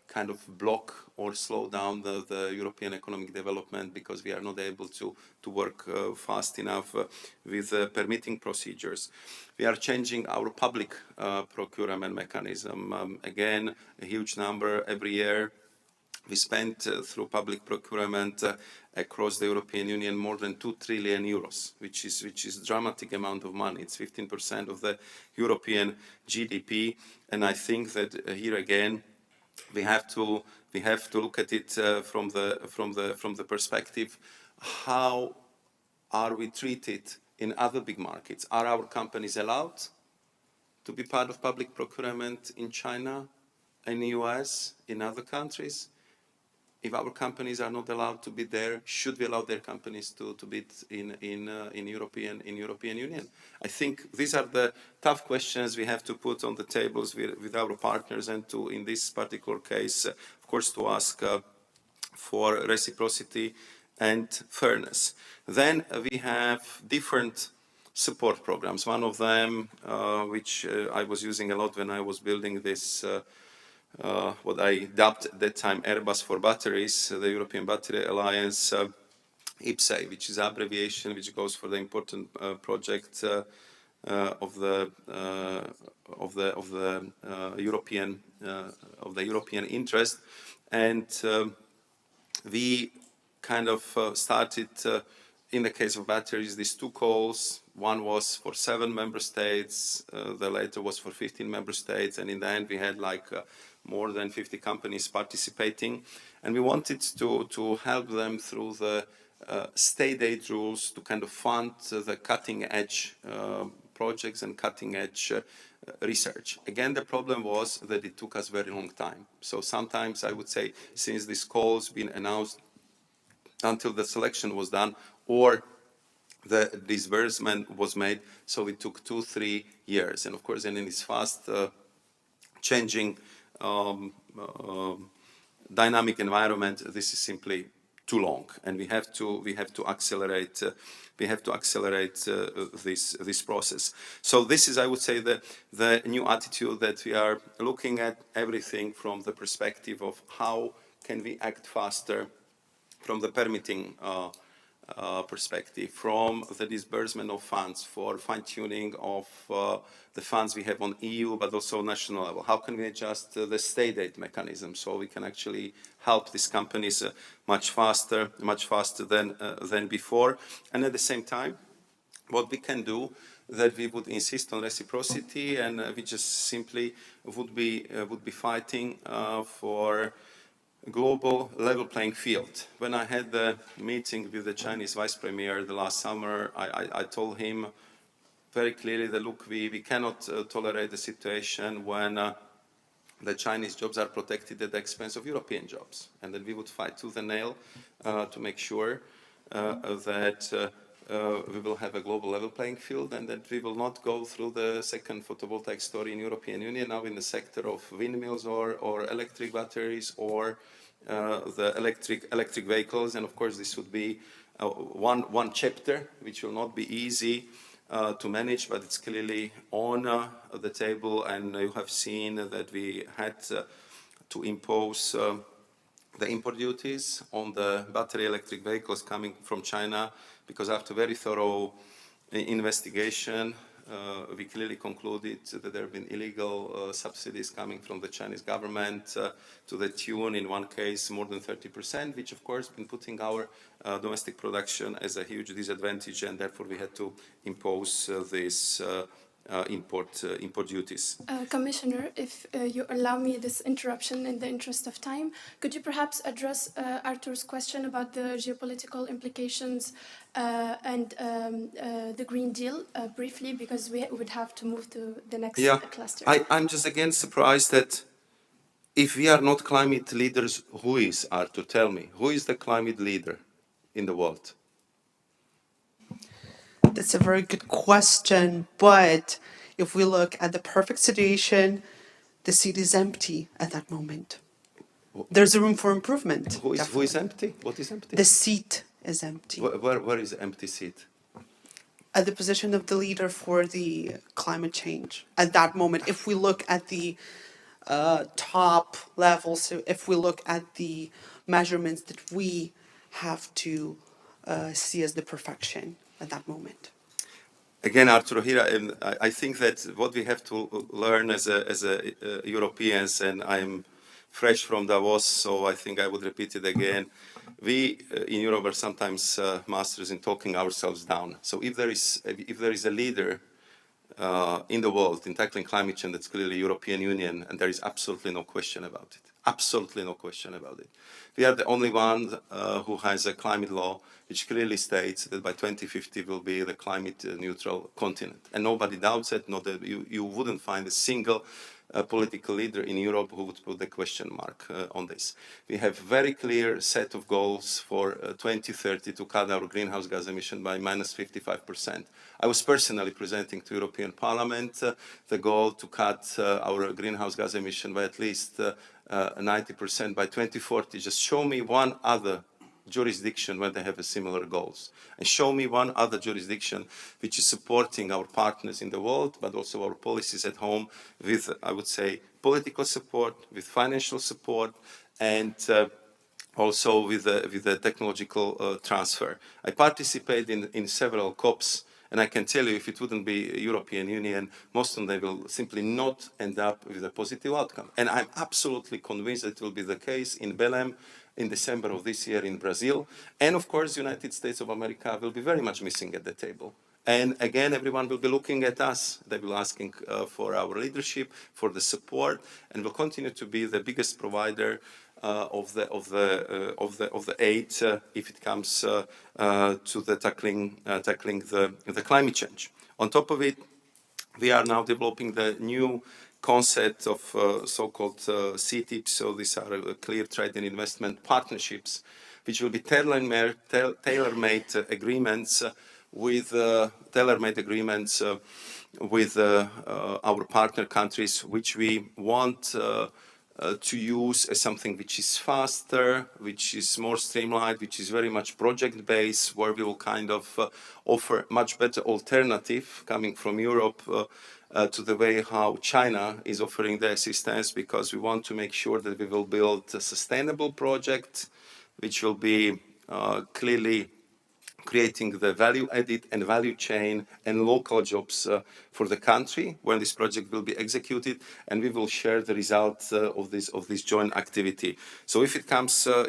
kind of block or slow down the European economic development because we are not able to work fast enough with permitting procedures. We are changing our public procurement mechanism. Again, a huge number every year. We spent through public procurement across the European Union more than 2 trillion euros, which is a dramatic amount of money. It's 15% of the European GDP, and I think that here again we have to look at it from the perspective: how are we treated in other big markets? Are our companies allowed to be part of public procurement in China, in the US, in other countries? If our companies are not allowed to be there, should we allow their companies to bid in European Union? I think these are the tough questions we have to put on the tables with our partners, and to, in this particular case, of course, to ask for reciprocity and fairness. Then we have different support programs. One of them, which I was using a lot when I was building this what I dubbed at that time Airbus for batteries, the European Battery Alliance, IPCEI, which is abbreviation which goes for the important project of the European interest, and we kind of started in the case of batteries these 2 calls. One was for 7 member states, the later was for 15 member states, and in the end we had like more than 50 companies participating, and we wanted to help them through the state aid rules to kind of fund the cutting edge projects and cutting edge research. Again, the problem was that it took us very long time. So sometimes I would say since this call's been announced until the selection was done or the disbursement was made, so it took 2-3 years. And of course, in this fast changing dynamic environment, this is simply too long, and we have to accelerate this process. So this is, I would say, the new attitude, that we are looking at everything from the perspective of how can we act faster, from the permitting perspective, from the disbursement of funds, for fine-tuning of the funds we have on EU, but also national level. How can we adjust the state aid mechanism so we can actually help these companies much faster than before? And at the same time, what we can do, that we would insist on reciprocity, and we just simply would be fighting for global level playing field. When I had the meeting with the Chinese Vice Premier the last summer, I told him very clearly that, look, we cannot tolerate the situation when the Chinese jobs are protected at the expense of European jobs, and that we would fight tooth and nail to make sure that we will have a global level playing field, and that we will not go through the second photovoltaic story in European Union now in the sector of windmills or electric batteries or the electric vehicles. And of course, this would be one chapter which will not be easy to manage, but it's clearly on the table. And you have seen that we had to impose the import duties on the battery electric vehicles coming from China, because after very thorough investigation, we clearly concluded that there have been illegal subsidies coming from the Chinese government to the tune, in one case, more than 30%, which of course been putting our domestic production as a huge disadvantage, and therefore we had to impose this import duties. Commissioner, if you allow me this interruption in the interest of time, could you perhaps address Arthur's question about the geopolitical implications and the Green Deal briefly, because we would have to move to the next cluster. I'm just again surprised that if we are not climate leaders, who is, Arthur? Tell me, who is the climate leader in the world? That's a very good question, but if we look at the perfect situation, the seat is empty at that moment. There's a room for improvement. Who is empty? What is empty? The seat is empty. Where is the empty seat? At the position of the leader for the climate change. At that moment, if we look at the top level, so if we look at the measurements that we have to see as the perfection at that moment. Again, Arturo, here I think that what we have to learn as Europeans, and I'm fresh from Davos, so I think I would repeat it again. We in Europe are sometimes masters in talking ourselves down. So if there is a leader in the world in tackling climate change, that's clearly European Union, and there is absolutely no question about it. Absolutely no question about it. We are the only one who has a climate law which clearly states that by 2050 will be the climate neutral continent. And nobody doubts it. Not that you wouldn't find a single political leader in Europe who would put the question mark on this. We have very clear set of goals for 2030 to cut our greenhouse gas emission by minus 55%. I was personally presenting to European Parliament the goal to cut our greenhouse gas emission by at least 90% by 2040. Just show me one other jurisdiction where they have a similar goals, and show me one other jurisdiction which is supporting our partners in the world, but also our policies at home with, I would say, political support, with financial support, and also with the technological transfer. I participate in several COPs, and I can tell you, if it wouldn't be European Union, most of them will simply not end up with a positive outcome. And I'm absolutely convinced that it will be the case in Belém in December of this year in Brazil. And of course, the United States of America will be very much missing at the table. And again, everyone will be looking at us. They will be asking for our leadership, for the support, and will continue to be the biggest provider of the aid if it comes to the tackling the climate change. On top of it, we are now developing the new concept of so-called CTIPs. So these are clear trade and investment partnerships, which will be tailor-made agreements with our partner countries, which we want to use as something which is faster, which is more streamlined, which is very much project-based, where we will kind of offer much better alternative coming from Europe to the way how China is offering the assistance, because we want to make sure that we will build a sustainable project, which will be clearly creating the value added and value chain and local jobs for the country when this project will be executed, and we will share the results of this joint activity. So if it comes to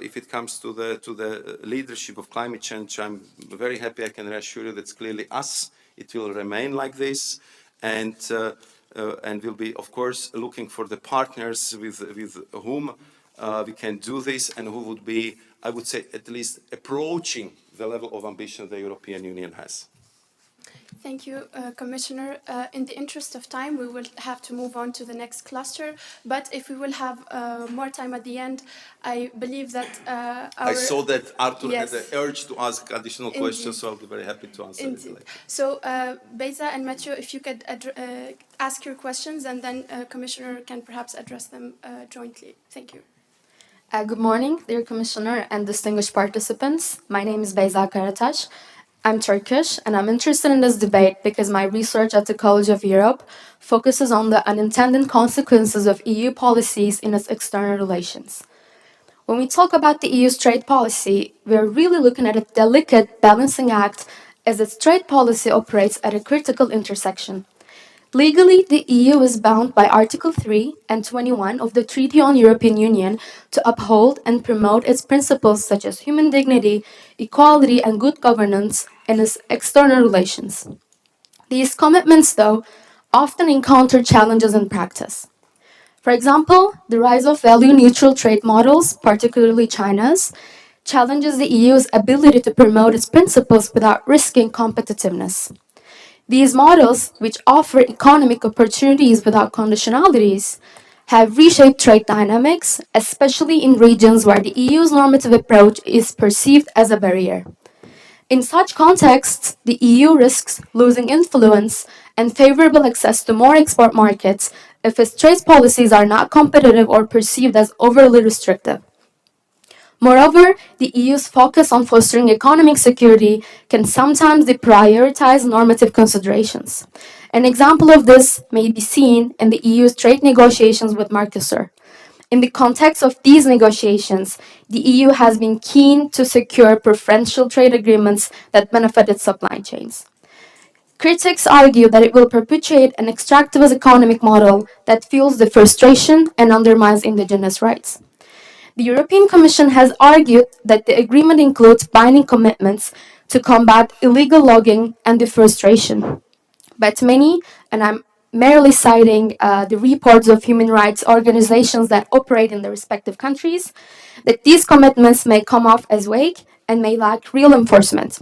the leadership of climate change, I'm very happy. I can reassure you that's clearly us. It will remain like this, and we'll be, of course, looking for the partners with whom we can do this, and who would be, I would say, at least approaching the level of ambition the European Union has. Thank you, Commissioner. In the interest of time, we will have to move on to the next cluster. But if we will have more time at the end, I believe that I saw that Artur Yes. had the urge to ask additional Indeed. questions, so I'll be very happy to answer it Indeed. later. So, Beza and Mathieu, if you could ask your questions, and then Commissioner can perhaps address them jointly. Thank you. Good morning, dear Commissioner and distinguished participants. My name is Beyza Karataş. I'm Turkish, and I'm interested in this debate because my research at the College of Europe focuses on the unintended consequences of EU policies in its external relations. When we talk about the EU's trade policy, we're really looking at a delicate balancing act, as its trade policy operates at a critical intersection. Legally, the EU is bound by Article 3 and 21 of the Treaty on European Union to uphold and promote its principles such as human dignity, equality, and good governance in its external relations. These commitments, though, often encounter challenges in practice. For example, the rise of value-neutral trade models, particularly China's, challenges the EU's ability to promote its principles without risking competitiveness. These models, which offer economic opportunities without conditionalities, have reshaped trade dynamics, especially in regions where the EU's normative approach is perceived as a barrier. In such contexts, the EU risks losing influence and favorable access to more export markets if its trade policies are not competitive or perceived as overly restrictive. Moreover, the EU's focus on fostering economic security can sometimes deprioritize normative considerations. An example of this may be seen in the EU's trade negotiations with Mercosur. In the context of these negotiations, the EU has been keen to secure preferential trade agreements that benefit its supply chains. Critics argue that it will perpetuate an extractivist economic model that fuels deforestation and undermines indigenous rights. The European Commission has argued that the agreement includes binding commitments to combat illegal logging and deforestation. But many, and I'm merely citing the reports of human rights organizations that operate in the respective countries, that these commitments may come off as vague and may lack real enforcement.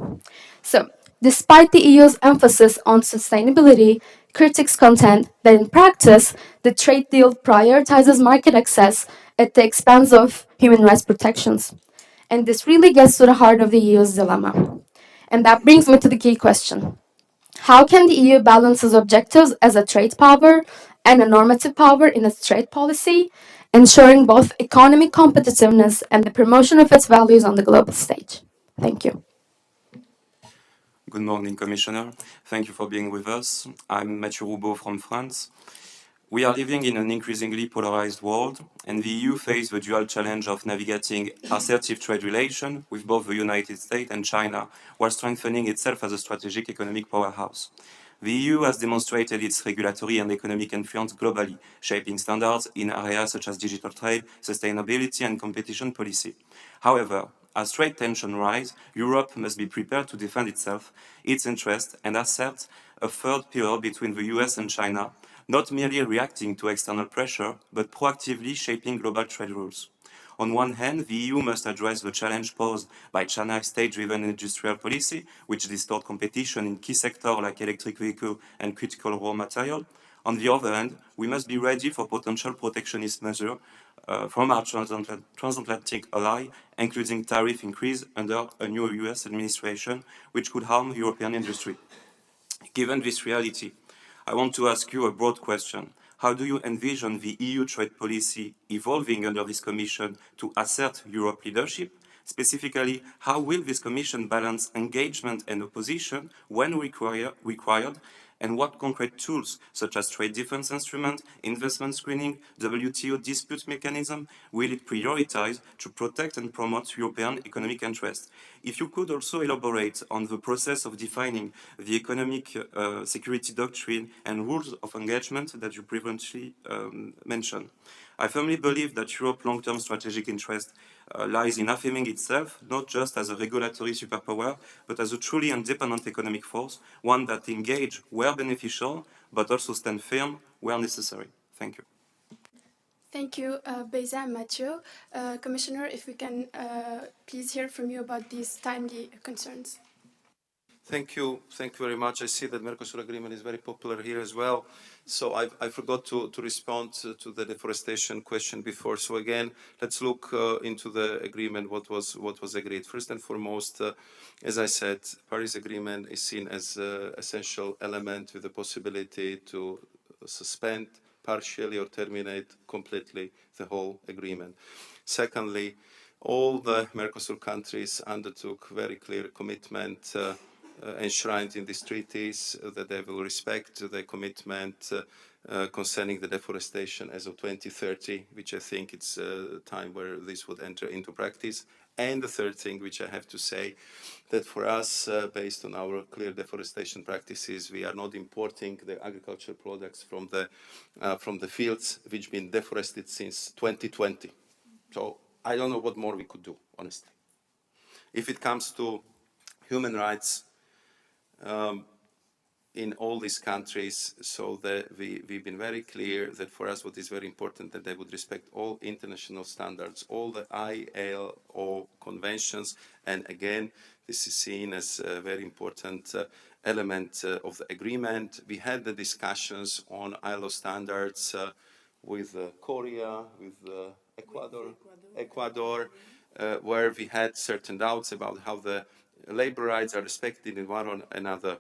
So, despite the EU's emphasis on sustainability, critics contend that in practice, the trade deal prioritizes market access at the expense of human rights protections. And this really gets to the heart of the EU's dilemma. And that brings me to the key question. How can the EU balance its objectives as a trade power and a normative power in its trade policy, ensuring both economic competitiveness and the promotion of its values on the global stage? Thank you. Good morning, Commissioner. Thank you for being with us. I'm Mathieu Roubaud from France. We are living in an increasingly polarized world, and the EU faces the dual challenge of navigating assertive trade relations with both the United States and China, while strengthening itself as a strategic economic powerhouse. The EU has demonstrated its regulatory and economic influence globally, shaping standards in areas such as digital trade, sustainability, and competition policy. However, as trade tensions rise, Europe must be prepared to defend itself, its interests, and assert a third pillar between the US and China, not merely reacting to external pressure, but proactively shaping global trade rules. On one hand, the EU must address the challenge posed by China's state-driven industrial policy, which distort competition in key sectors like electric vehicles and critical raw material. On the other hand, we must be ready for potential protectionist measures from our transatlantic ally, including tariff increase under a new US administration, which could harm European industry. Given this reality, I want to ask you a broad question. How do you envision the EU trade policy evolving under this Commission to assert Europe leadership? Specifically, how will this Commission balance engagement and opposition when required, and what concrete tools, such as trade defense instrument, investment screening, WTO dispute mechanism, will it prioritize to protect and promote European economic interests? If you could also elaborate on the process of defining the economic security doctrine and rules of engagement that you previously mentioned. I firmly believe that Europe's long-term strategic interest lies in affirming itself, not just as a regulatory superpower, but as a truly independent economic force, one that engages where beneficial, but also stand firm where necessary. Thank you. Thank you, Beyza and Mathieu. Commissioner, if we can please hear from you about these timely concerns. Thank you very much. I see that Mercosur agreement is very popular here as well. So I forgot to respond to the deforestation question before. So again, let's look into the agreement, what was agreed. First and foremost, as I said, Paris Agreement is seen as an essential element with the possibility to suspend partially or terminate completely the whole agreement. Secondly, all the Mercosur countries undertook very clear commitment enshrined in these treaties that they will respect the commitment concerning the deforestation as of 2030, which I think it's a time where this would enter into practice. And the third thing, which I have to say, that for us, based on our clear deforestation practices, we are not importing the agricultural products from the fields which have been deforested since 2020. So I don't know what more we could do, honestly. If it comes to human rights, in all these countries, so that we've been very clear that for us what is very important, that they would respect all international standards, all the ILO conventions, and again, this is seen as a very important element of the agreement. We had the discussions on ILO standards with Korea, with Ecuador, where we had certain doubts about how the labor rights are respected in one or another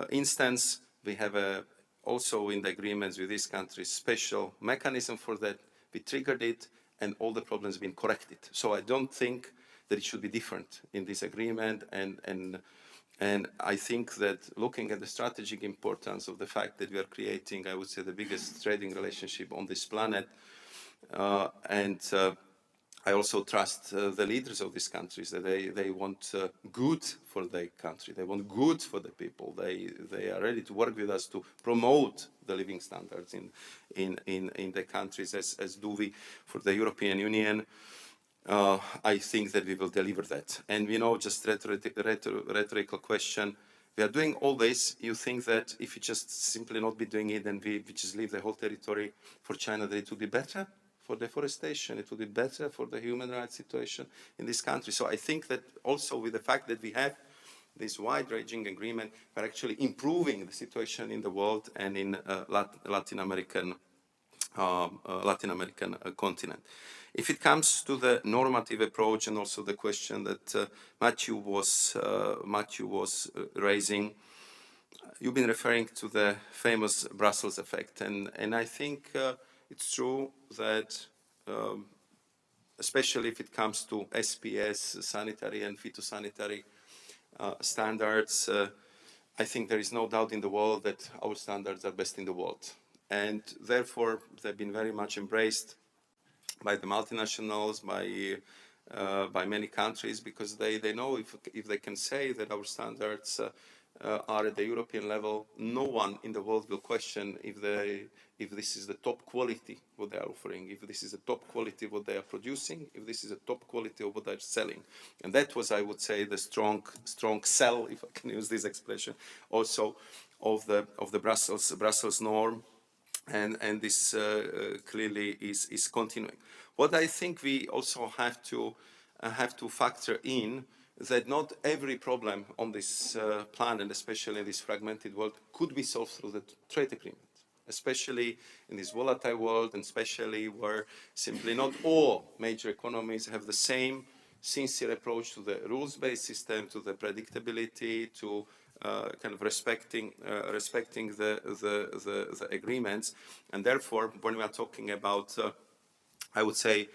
instance. We have also in the agreements with these countries special mechanism for that. We triggered it and all the problems have been corrected. So I don't think that it should be different in this agreement, and I think that looking at the strategic importance of the fact that we are creating, I would say, the biggest trading relationship on this planet, I also trust the leaders of these countries that they want good for their country. They want good for the people. They are ready to work with us to promote the living standards in the countries, as do we for the European Union. I think that we will deliver that. And just rhetorical question. We are doing all this. You think that if we just simply not be doing it, then we just leave the whole territory for China, that it would be better for deforestation, it would be better for the human rights situation in this country. So I think that also with the fact that we have this wide-ranging agreement, we're actually improving the situation in the world and in Latin American continent. If it comes to the normative approach and also the question that Matthew was raising, you've been referring to the famous Brussels effect, and I think it's true that, especially if it comes to SPS, sanitary and phytosanitary standards, I think there is no doubt in the world that our standards are best in the world. And therefore, they've been very much embraced by the multinationals, by many countries, because they know if they can say that our standards are at the European level, no one in the world will question if this is the top quality what they are offering, if this is the top quality what they are producing, if this is the top quality of what they're selling. And that was, I would say, the strong sell, if I can use this expression, also of the Brussels norm. and this clearly is continuing. What I think we also have to factor in that not every problem on this planet, especially in this fragmented world, could be solved through the trade agreement, especially in this volatile world, and especially where simply not all major economies have the same sincere approach to the rules-based system, to the predictability, to kind of respecting the agreements, and therefore, when we are talking about, I would say,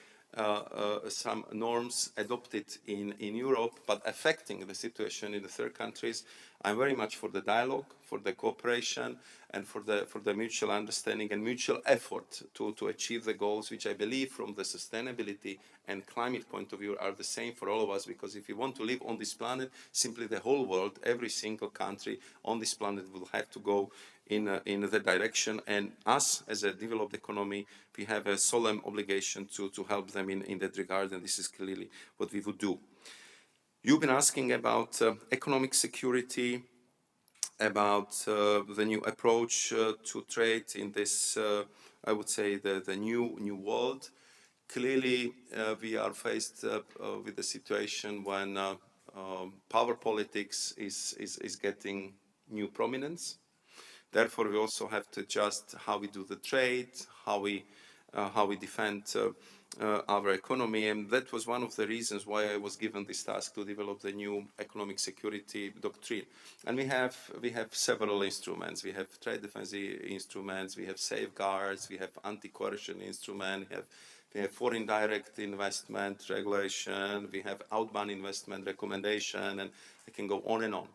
some norms adopted in Europe, but affecting the situation in the third countries, I'm very much for the dialogue, for the cooperation, and for the mutual understanding and mutual effort to achieve the goals, which I believe from the sustainability and climate point of view are the same for all of us, because if we want to live on this planet, simply the whole world, every single country on this planet will have to go in the direction, and us as a developed economy, we have a solemn obligation to help them in that regard, and this is clearly what we would do. You've been asking about economic security, about the new approach to trade in this, I would say, the new world. Clearly, we are faced with a situation when power politics is getting new prominence. Therefore, we also have to adjust how we do the trade, how we defend our economy, and that was one of the reasons why I was given this task to develop the new economic security doctrine. And we have several instruments. We have trade defense instruments, we have safeguards, we have anti-coercion instruments, we have foreign direct investment regulation, we have outbound investment recommendation, and I can go on and on.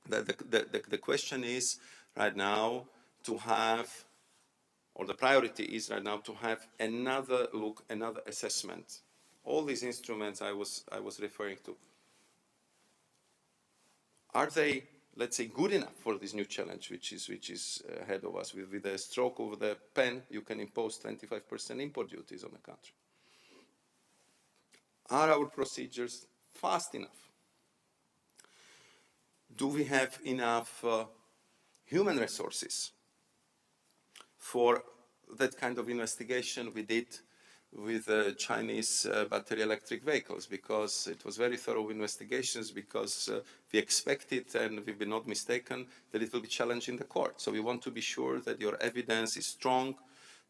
The question is right now to have, or the priority is right now to have another look, another assessment. All these instruments I was referring to, are they, let's say, good enough for this new challenge which is ahead of us? With a stroke of the pen, you can impose 25% import duties on a country. Are our procedures fast enough? Do we have enough human resources for that kind of investigation we did with Chinese battery electric vehicles? Because it was very thorough investigations, because we expected, and we've been not mistaken, that it will be challenged in the court. So we want to be sure that your evidence is strong,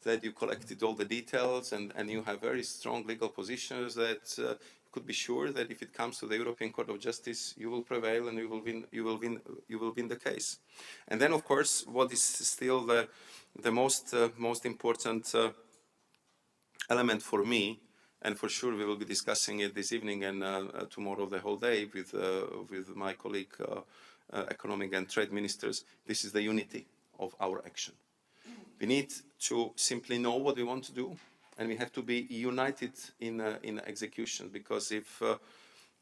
that you collected all the details, and you have very strong legal positions that you could be sure that if it comes to the European Court of Justice, you will prevail and you will win the case. And then, of course, what is still the most important element for me, and for sure we will be discussing it this evening and tomorrow the whole day with my colleague economic and trade ministers, this is the unity of our action. We need to simply know what we want to do, and we have to be united in execution, because if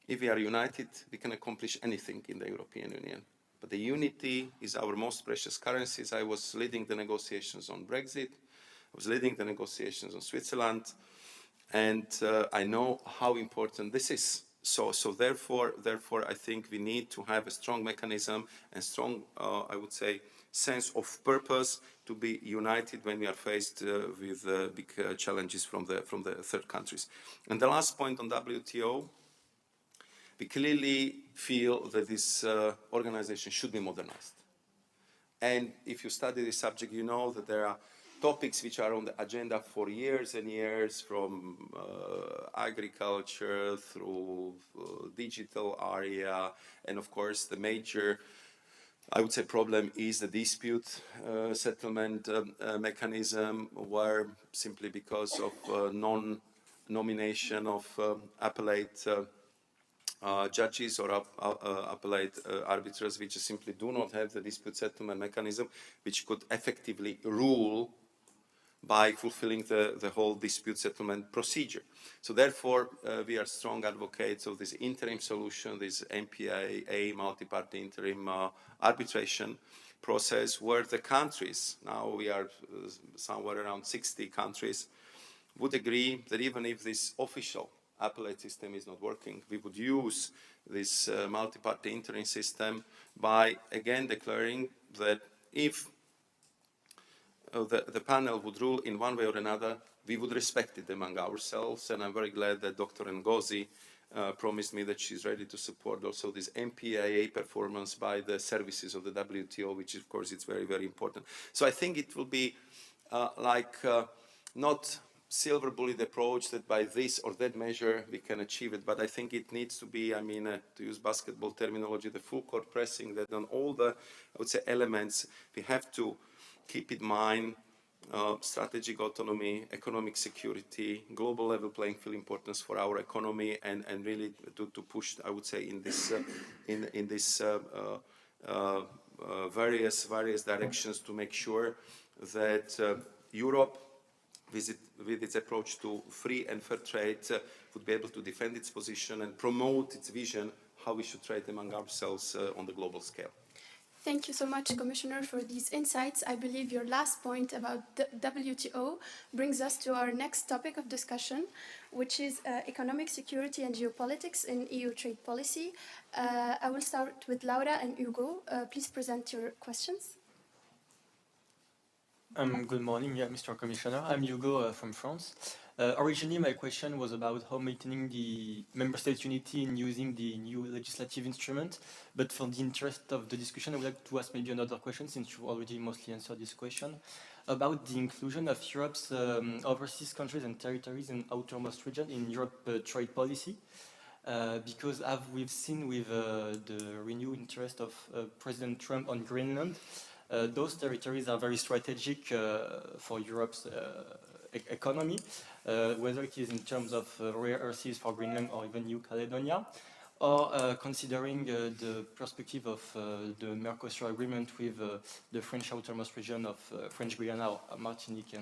we are united, we can accomplish anything in the European Union. But the unity is our most precious currency. I was leading the negotiations on Brexit, I was leading the negotiations on Switzerland, and I know how important this is. So therefore, I think we need to have a strong mechanism and strong, I would say, sense of purpose to be united when we are faced with big challenges from the third countries. And the last point on WTO, we clearly feel that this organization should be modernized. And if you study this subject, you know that there are topics which are on the agenda for years and years, from agriculture through digital area, and of course the major, I would say, problem is the dispute settlement mechanism, where simply because of non-nomination of appellate judges or appellate arbiters, which simply do not have the dispute settlement mechanism, which could effectively rule by fulfilling the whole dispute settlement procedure. So therefore, we are strong advocates of this interim solution, this MPA, multi-party interim arbitration process, where the countries, now we are somewhere around 60 countries, would agree that even if this official appellate system is not working, we would use this multi-party interim system by, again, declaring that if the panel would rule in one way or another, we would respect it among ourselves. And I'm very glad that Dr. Ngozi promised me that she's ready to support also this MPIA performance by the services of the WTO, which of course is very, very important. So I think it will be not silver bullet approach that by this or that measure we can achieve it, but I think it needs to be, to use basketball terminology, the full court pressing, that on all the, I would say, elements, we have to keep in mind strategic autonomy, economic security, global level playing field importance for our economy, and really to push, I would say, in this various directions to make sure that Europe, with its approach to free and fair trade, would be able to defend its position and promote its vision how we should trade among ourselves on the global scale. Thank you so much, Commissioner, for these insights. I believe your last point about the WTO brings us to our next topic of discussion, which is economic security and geopolitics in EU trade policy. I will start with Laura and Hugo. Please present your questions. Good morning, Mr. Commissioner. I'm Hugo from France. Originally, my question was about how maintaining the member states' unity in using the new legislative instrument. But for the interest of the discussion, I would like to ask maybe another question, since you already mostly answered this question, about the inclusion of Europe's overseas countries and territories in outermost region in Europe trade policy. Because as we've seen with the renewed interest of President Trump on Greenland, those territories are very strategic for Europe's economy, whether it is in terms of rare earths for Greenland or even New Caledonia, or considering the perspective of the Mercosur agreement with the French outermost region of French Guiana, Martinique,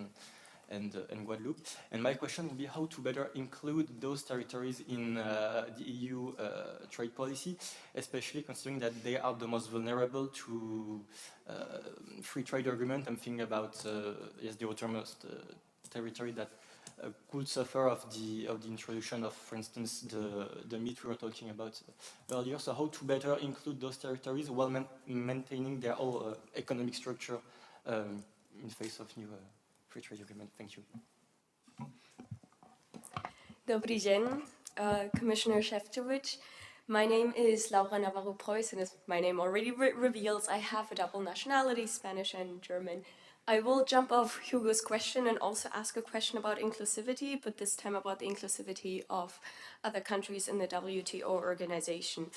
and Guadeloupe. And my question would be how to better include those territories in the EU trade policy, especially considering that they are the most vulnerable to free trade agreement. I'm thinking about the outermost territory that could suffer of the introduction of, for instance, the meat we were talking about earlier. So how to better include those territories while maintaining their whole economic structure in face of new free trade agreement. Thank you. Dobrý den, Commissioner Šefčovič. My name is Laura Navarro-Preuss, and as my name already reveals, I have a double nationality, Spanish and German. I will jump off Hugo's question and also ask a question about inclusivity, but this time about the inclusivity of other countries in the WTO organization.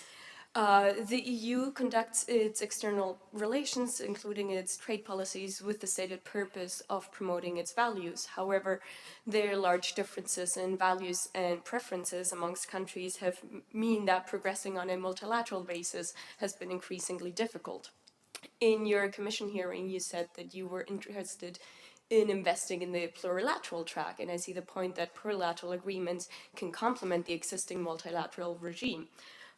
The EU conducts its external relations, including its trade policies, with the stated purpose of promoting its values. However, there are large differences in values and preferences amongst countries mean that progressing on a multilateral basis has been increasingly difficult. In your Commission hearing, you said that you were interested in investing in the plurilateral track, and I see the point that plurilateral agreements can complement the existing multilateral regime.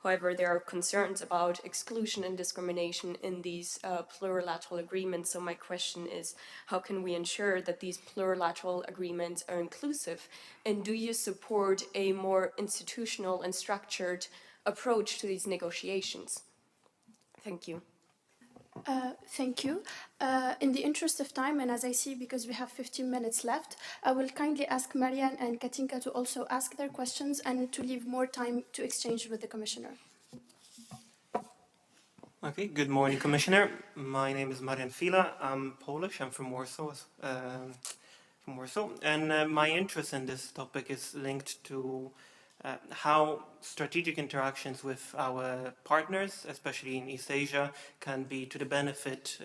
However, there are concerns about exclusion and discrimination in these plurilateral agreements. So my question is, how can we ensure that these plurilateral agreements are inclusive? And do you support a more institutional and structured approach to these negotiations? Thank you. Thank you. In the interest of time, and as I see, because we have 15 minutes left, I will kindly ask Marianne and Katinka to also ask their questions and to leave more time to exchange with the Commissioner. Okay, good morning, Commissioner. My name is Marian Fila. I'm Polish. I'm from Warsaw. And my interest in this topic is linked to how strategic interactions with our partners, especially in East Asia, can be to the benefit,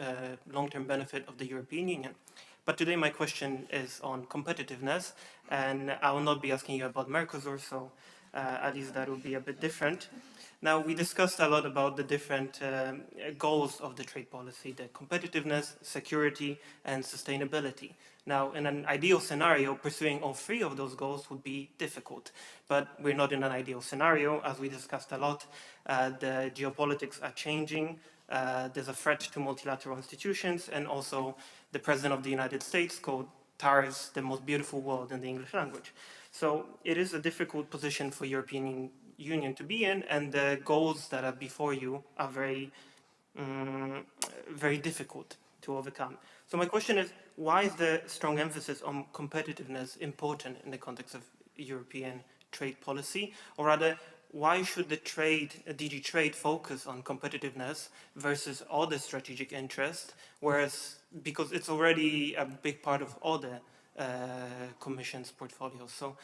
long-term benefit of the European Union. But today my question is on competitiveness, and I will not be asking you about Mercosur, so at least that will be a bit different. Now, we discussed a lot about the different goals of the trade policy, the competitiveness, security, and sustainability. Now, in an ideal scenario, pursuing all three of those goals would be difficult. But we're not in an ideal scenario. As we discussed a lot, the geopolitics are changing. There's a threat to multilateral institutions, and also the President of the United States called tariffs the most beautiful word in the English language. So it is a difficult position for European Union to be in, and the goals that are before you are very difficult to to overcome. So my question is, why is the strong emphasis on competitiveness important in the context of European trade policy? Or rather, why should the DG Trade focus on competitiveness versus other strategic interests, whereas, because it's already a big part of all the Commission's portfolio. So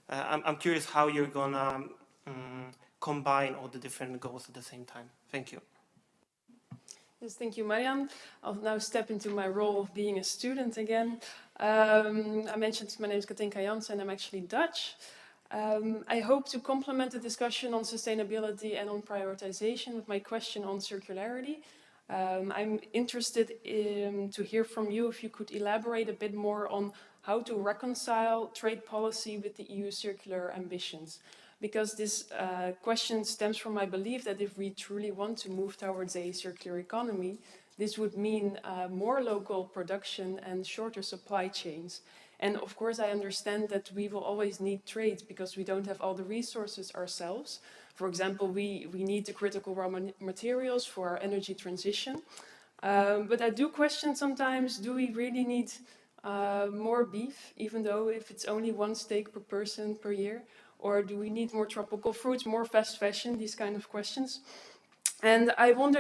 I'm curious how you're gonna combine all the different goals at the same time. Thank you. Yes, thank you, Marian. I'll now step into my role of being a student again. I mentioned my name is Katinka Jansen and I'm actually Dutch. I hope to complement the discussion on sustainability and on prioritization with my question on circularity. I'm interested to hear from you if you could elaborate a bit more on how to reconcile trade policy with the EU circular ambitions. Because this question stems from my belief that if we truly want to move towards a circular economy, this would mean more local production and shorter supply chains. And of course, I understand that we will always need trade because we don't have all the resources ourselves. For example, we need the critical raw materials for our energy transition. But I do question sometimes, do we really need more beef, even though if it's only one steak per person per year? Or do we need more tropical fruits, more fast fashion, these kind of questions? And I wonder,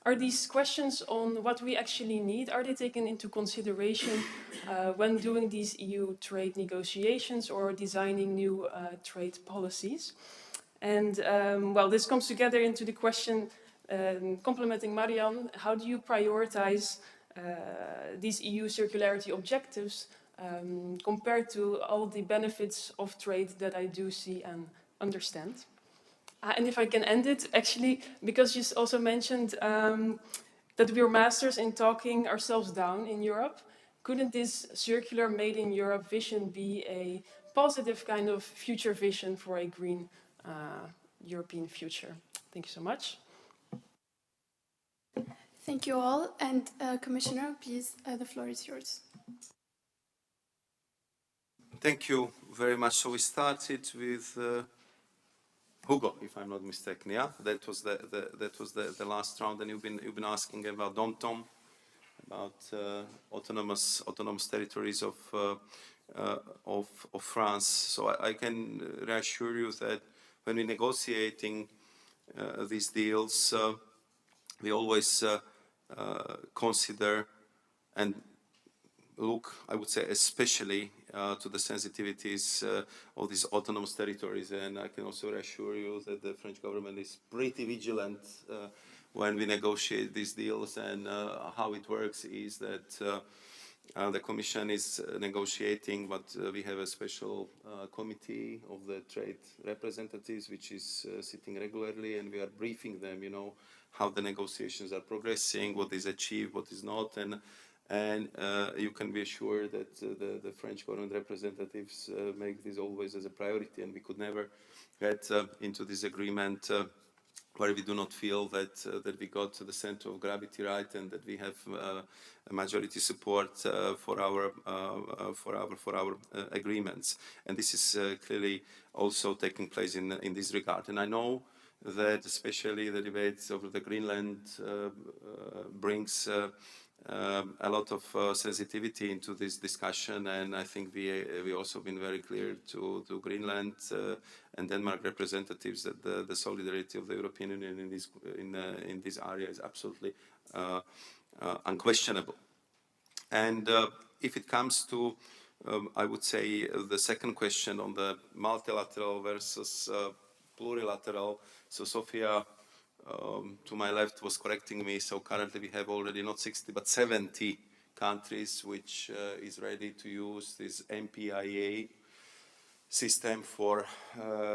are these questions on what we actually need, are they taken into consideration when doing these EU trade negotiations or designing new trade policies? And well, this comes together into the question, complementing Marian, how do you prioritize these EU circularity objectives compared to all the benefits of trade that I do see and understand? And if I can end it, actually, because you also mentioned that we're masters in talking ourselves down in Europe, couldn't this circular made in Europe vision be a positive kind of future vision for a green European future? Thank you so much. Thank you all. And Commissioner, please, the floor is yours. Thank you very much. So we started with Hugo, if I'm not mistaken. Yeah, that was the last round, and you've been asking about Dom-Tom, about autonomous territories of France. So I can reassure you that when we're negotiating these deals, we always consider and look, I would say, especially to the sensitivities of these autonomous territories. And I can also reassure you that the French government is pretty vigilant when we negotiate these deals. And how it works is that the Commission is negotiating, but we have a special committee of the trade representatives, which is sitting regularly, and we are briefing them, you know, how the negotiations are progressing, what is achieved, what is not. And you can be assured that the French government representatives make this always as a priority, and we could never get into this agreement where we do not feel that that we got to the center of gravity right, and that we have a majority support for our agreements. And this is clearly also taking place in this regard. And I know that especially the debates over the Greenland brings a lot of sensitivity into this discussion, and I think we also been very clear to Greenland and Denmark representatives that the solidarity of the European Union in this area is absolutely unquestionable. And if it comes to, I would say, the second question on the multilateral versus plurilateral, so Sofia, to my left, was correcting me. So currently we have already not 60 but 70 countries which is ready to use this MPIA system for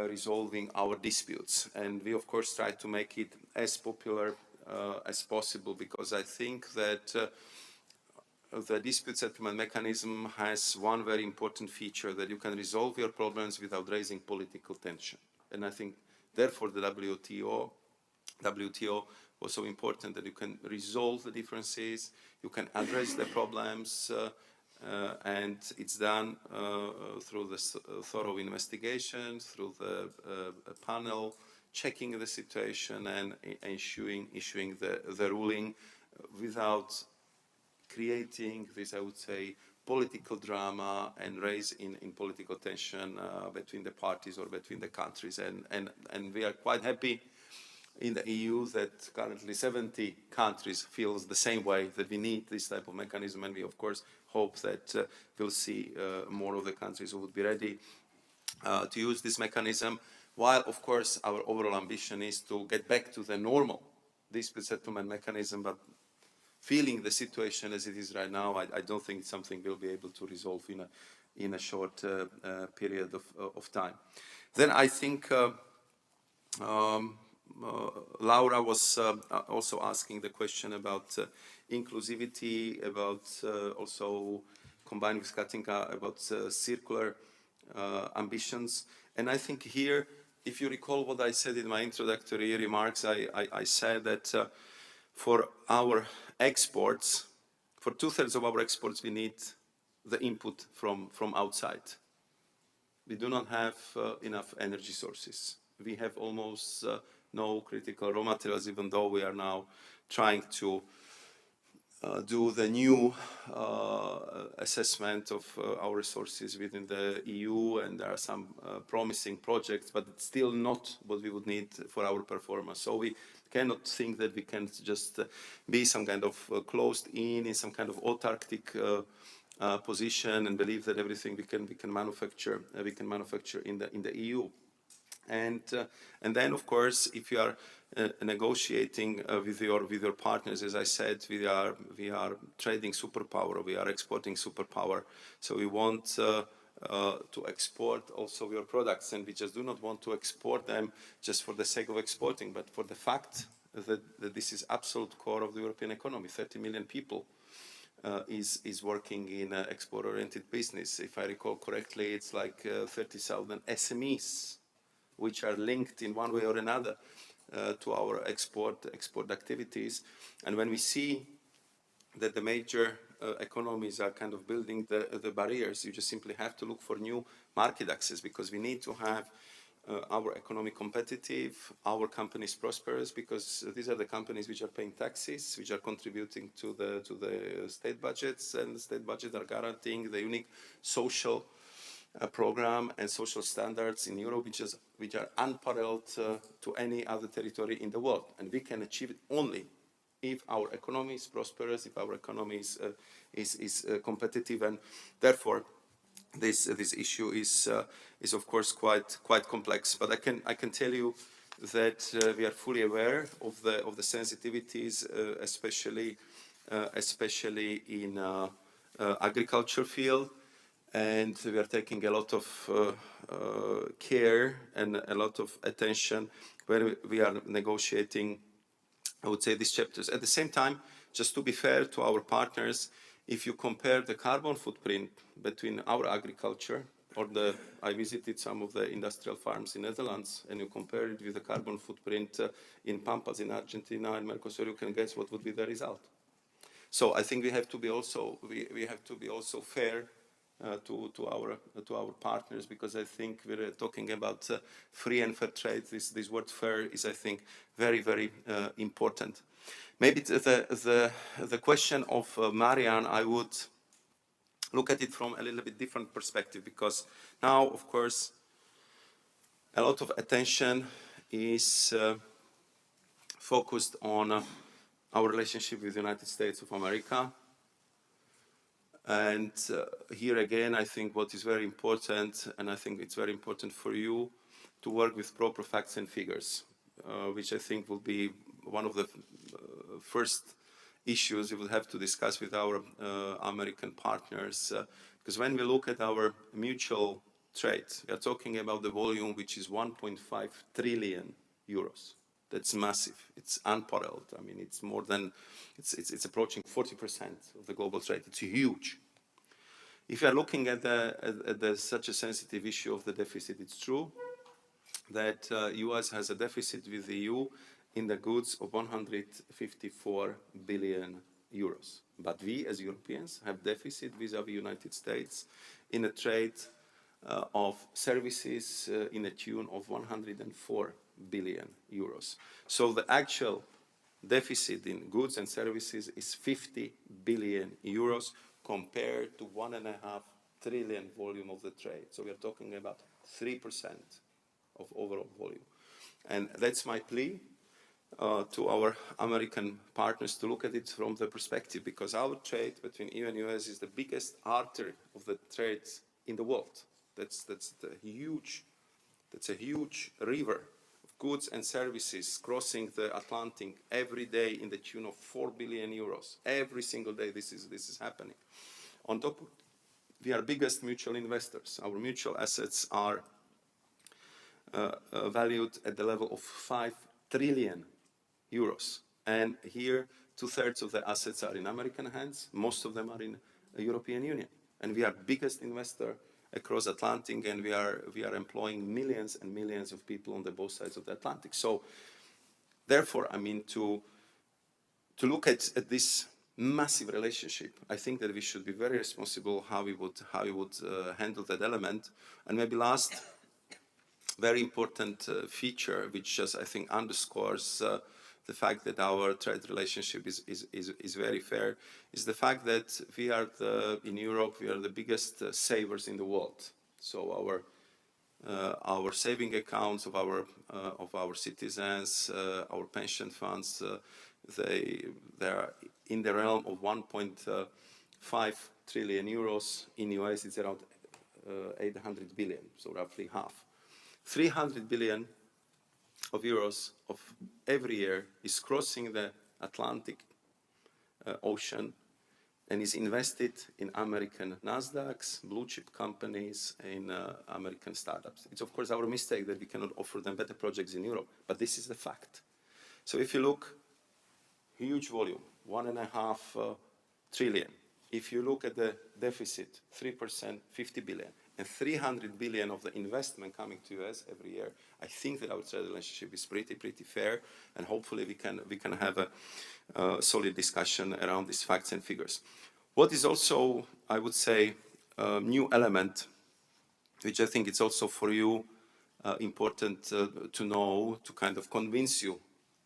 resolving our disputes. And we of course try to make it as popular as possible, because I think that the dispute settlement mechanism has one very important feature, that you can resolve your problems without raising political tension. And I think therefore the WTO was so important, that you can resolve the differences, you can address the problems, and it's done through the thorough investigation, through the panel, checking the situation and issuing the ruling without creating this, I would say, political drama and raise in political tension between the parties or between the countries. And we are quite happy in the EU that currently 70 countries feel the same way, that we need this type of mechanism, and we of course hope that we'll see more of the countries who would be ready to use this mechanism, while of course our overall ambition is to get back to the normal dispute settlement mechanism, but feeling the situation as it is right now, I don't think it's something we'll be able to resolve in a short period of time. Then I think Laura was also asking the question about inclusivity, about also combined with Katinka, about circular ambitions. And I think here, if you recall what I said in my introductory remarks, I said that for our exports, for 2/3 of our exports, we need the input from outside. We do not have enough energy sources. We have almost no critical raw materials, even though we are now trying to do the new assessment of our resources within the EU, and there are some promising projects, but it's still not what we would need for our performance. So we cannot think that we can just be some kind of closed in some kind of autarkic position and believe that everything we can manufacture in the EU. And then of course, if you are negotiating with your partners, as I said, we are trading superpower, we are exporting superpower, so we want to export also your products, and we just do not want to export them just for the sake of exporting, but for the fact that this is absolute core of the European economy. 30 million people is working in export-oriented business. If I recall correctly, it's like 30,000 SMEs which are linked in one way or another to our export activities. And when we see that the major economies are kind of building the barriers, you just simply have to look for new market access, because we need to have our economy competitive, our companies prosperous, because these are the companies which are paying taxes, which are contributing to the state budgets, and the state budgets are guaranteeing the unique social program and social standards in Europe, which are unparalleled to any other territory in the world. And we can achieve it only if our economy is prosperous, if our economy is competitive, and therefore this issue is of course quite complex. But I can tell you that we are fully aware of the sensitivities, especially in agriculture field. And we are taking a lot of care and a lot of attention when we are negotiating, I would say, these chapters. At the same time, just to be fair to our partners, if you compare the carbon footprint between our agriculture, I visited some of the industrial farms in Netherlands, and you compare it with the carbon footprint in Pampas in Argentina and Mercosur, you can guess what would be the result. So I think we have to be also fair to our partners, because I think we're talking about free and fair trade. This word fair is, I think, very, very important. Maybe the question of Marian, I would look at it from a little bit different perspective, because now, of course, a lot of attention is focused on our relationship with the United States of America. And here again, I think what is very important, and I think it's very important for you to work with proper facts and figures, which I think will be one of the first issues we will have to discuss with our American partners. Because when we look at our mutual trade, we are talking about the volume which is 1.5 trillion euros. That's massive. It's unparalleled. I mean, it's more than, it's approaching 40% of the global trade. It's huge. If you are looking at such a sensitive issue of the deficit, it's true that US has a deficit with the EU in the goods of 154 billion euros. But we as Europeans have deficit vis-a-vis United States in a trade of services in a tune of 104 billion euros. So the actual deficit in goods and services is 50 billion euros compared to 1.5 trillion volume of the trade. So we are talking about 3% of overall volume. And that's my plea to our American partners to look at it from the perspective, because our trade between EU and US is the biggest artery of the trade in the world. That's a huge river of goods and services crossing the Atlantic every day in the tune of 4 billion euros. Every single day this is happening. On top, we are biggest mutual investors. Our mutual assets are valued at the level of 5 trillion euros. And here, 2/3 of the assets are in American hands. Most of them are in the European Union. And we are biggest investor across Atlantic, and we are employing millions and millions of people on the both sides of the Atlantic. So, therefore, I mean, to look at this massive relationship, I think that we should be very responsible how we would handle that element. And maybe last, very important feature, which just I think underscores the fact that our trade relationship is very fair, is the fact that we are in Europe, we are the biggest savers in the world. So our saving accounts of our citizens, our pension funds, they are in the realm of 1.5 trillion euros. In US, it's around 800 billion, so roughly half. 300 billion of euros of every year is crossing the Atlantic Ocean and is invested in American Nasdaqs, blue chip companies, in American startups. It's of course our mistake that we cannot offer them better projects in Europe, but this is the fact. So if you look, huge volume, 1.5 trillion. If you look at the deficit, 3%, 50 billion. And 300 billion of the investment coming to US every year, I think that our trade relationship is pretty fair, and hopefully we can have a solid discussion around these facts and figures. What is also, I would say, a new element, which I think it's also for you important to know, to kind of convince you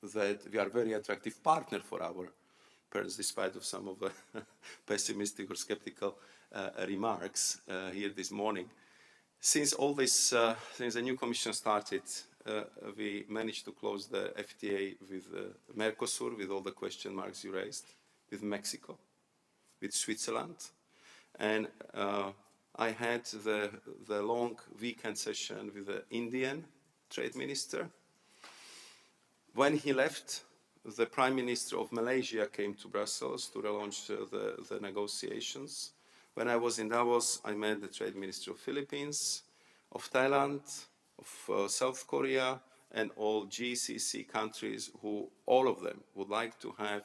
that we are a very attractive partner for our parents, despite of some of the pessimistic or skeptical remarks here this morning. Since the new commission started, we managed to close the FTA with Mercosur, with all the question marks you raised, with Mexico, with Switzerland, and I had the long weekend session with the Indian trade minister. When he left, the Prime Minister of Malaysia came to Brussels to relaunch the negotiations. When I was in Davos, I met the Trade Minister of Philippines, of Thailand, of South Korea, and all GCC countries who, all of them, would like to have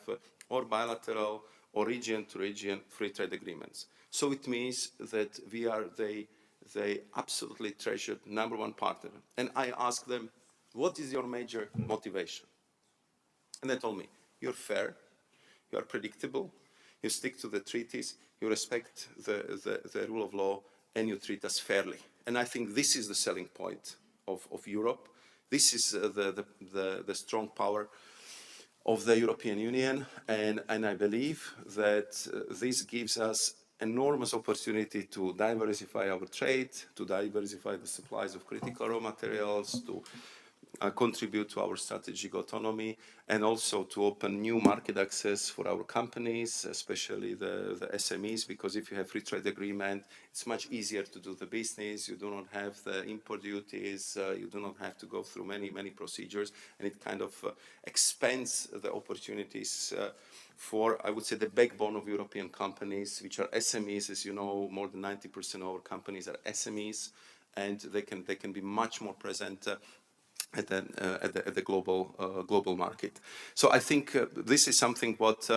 or bilateral or region-to-region free trade agreements. So it means that we are they absolutely treasured #1 partner. And I asked them, what is your major motivation? And they told me, you're fair, you are predictable, you stick to the treaties, you respect the rule of law, and you treat us fairly. And I think this is the selling point of Europe. This is the strong power of the European Union, and I believe that this gives us enormous opportunity to diversify our trade, to diversify the supplies of critical raw materials, to contribute to our strategic autonomy, and also to open new market access for our companies, especially the SMEs, because if you have free trade agreement, it's much easier to do the business. You do not have the import duties, you do not have to go through many procedures, and it kind of expands the opportunities for, I would say, the backbone of European companies, which are SMEs. As you know, more than 90% of our companies are SMEs, and they can be much more present at the global market. So I think this is something what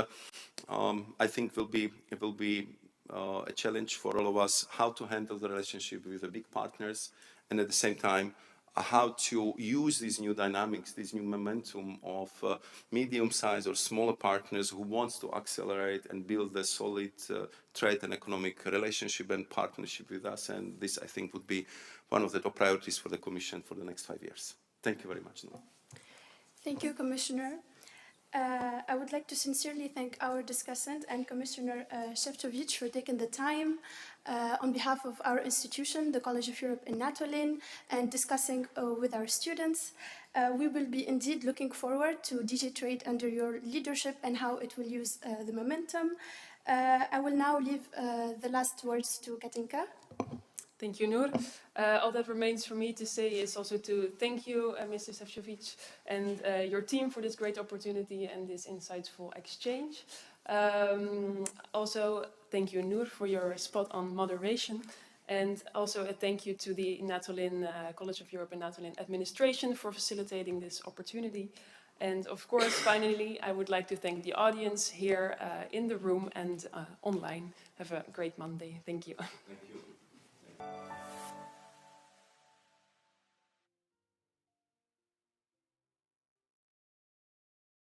I think will be a challenge for all of us, how to handle the relationship with the big partners, and at the same time how to use these new dynamics, this new momentum of medium-sized or smaller partners who wants to accelerate and build a solid trade and economic relationship and partnership with us. And this, I think, would be one of the top priorities for the Commission for the next 5 years. Thank you very much. Thank you, Commissioner. I would like to sincerely thank our discussant and Commissioner Šefčovič for taking the time on behalf of our institution, the College of Europe in Natolin, and discussing with our students. We will be indeed looking forward to DG Trade under your leadership and how it will use the momentum. I will now leave the last words to Katinka. Thank you, Noor. All that remains for me to say is also to thank you, Mr. Šefčovič, and your team for this great opportunity and this insightful exchange. Also, thank you, Noor, for your spot-on moderation. And also a thank you to the Natolin College of Europe and Natolin administration for facilitating this opportunity. And of course, finally, I would like to thank the audience here in the room and online. Have a great Monday. Thank you. Thank you.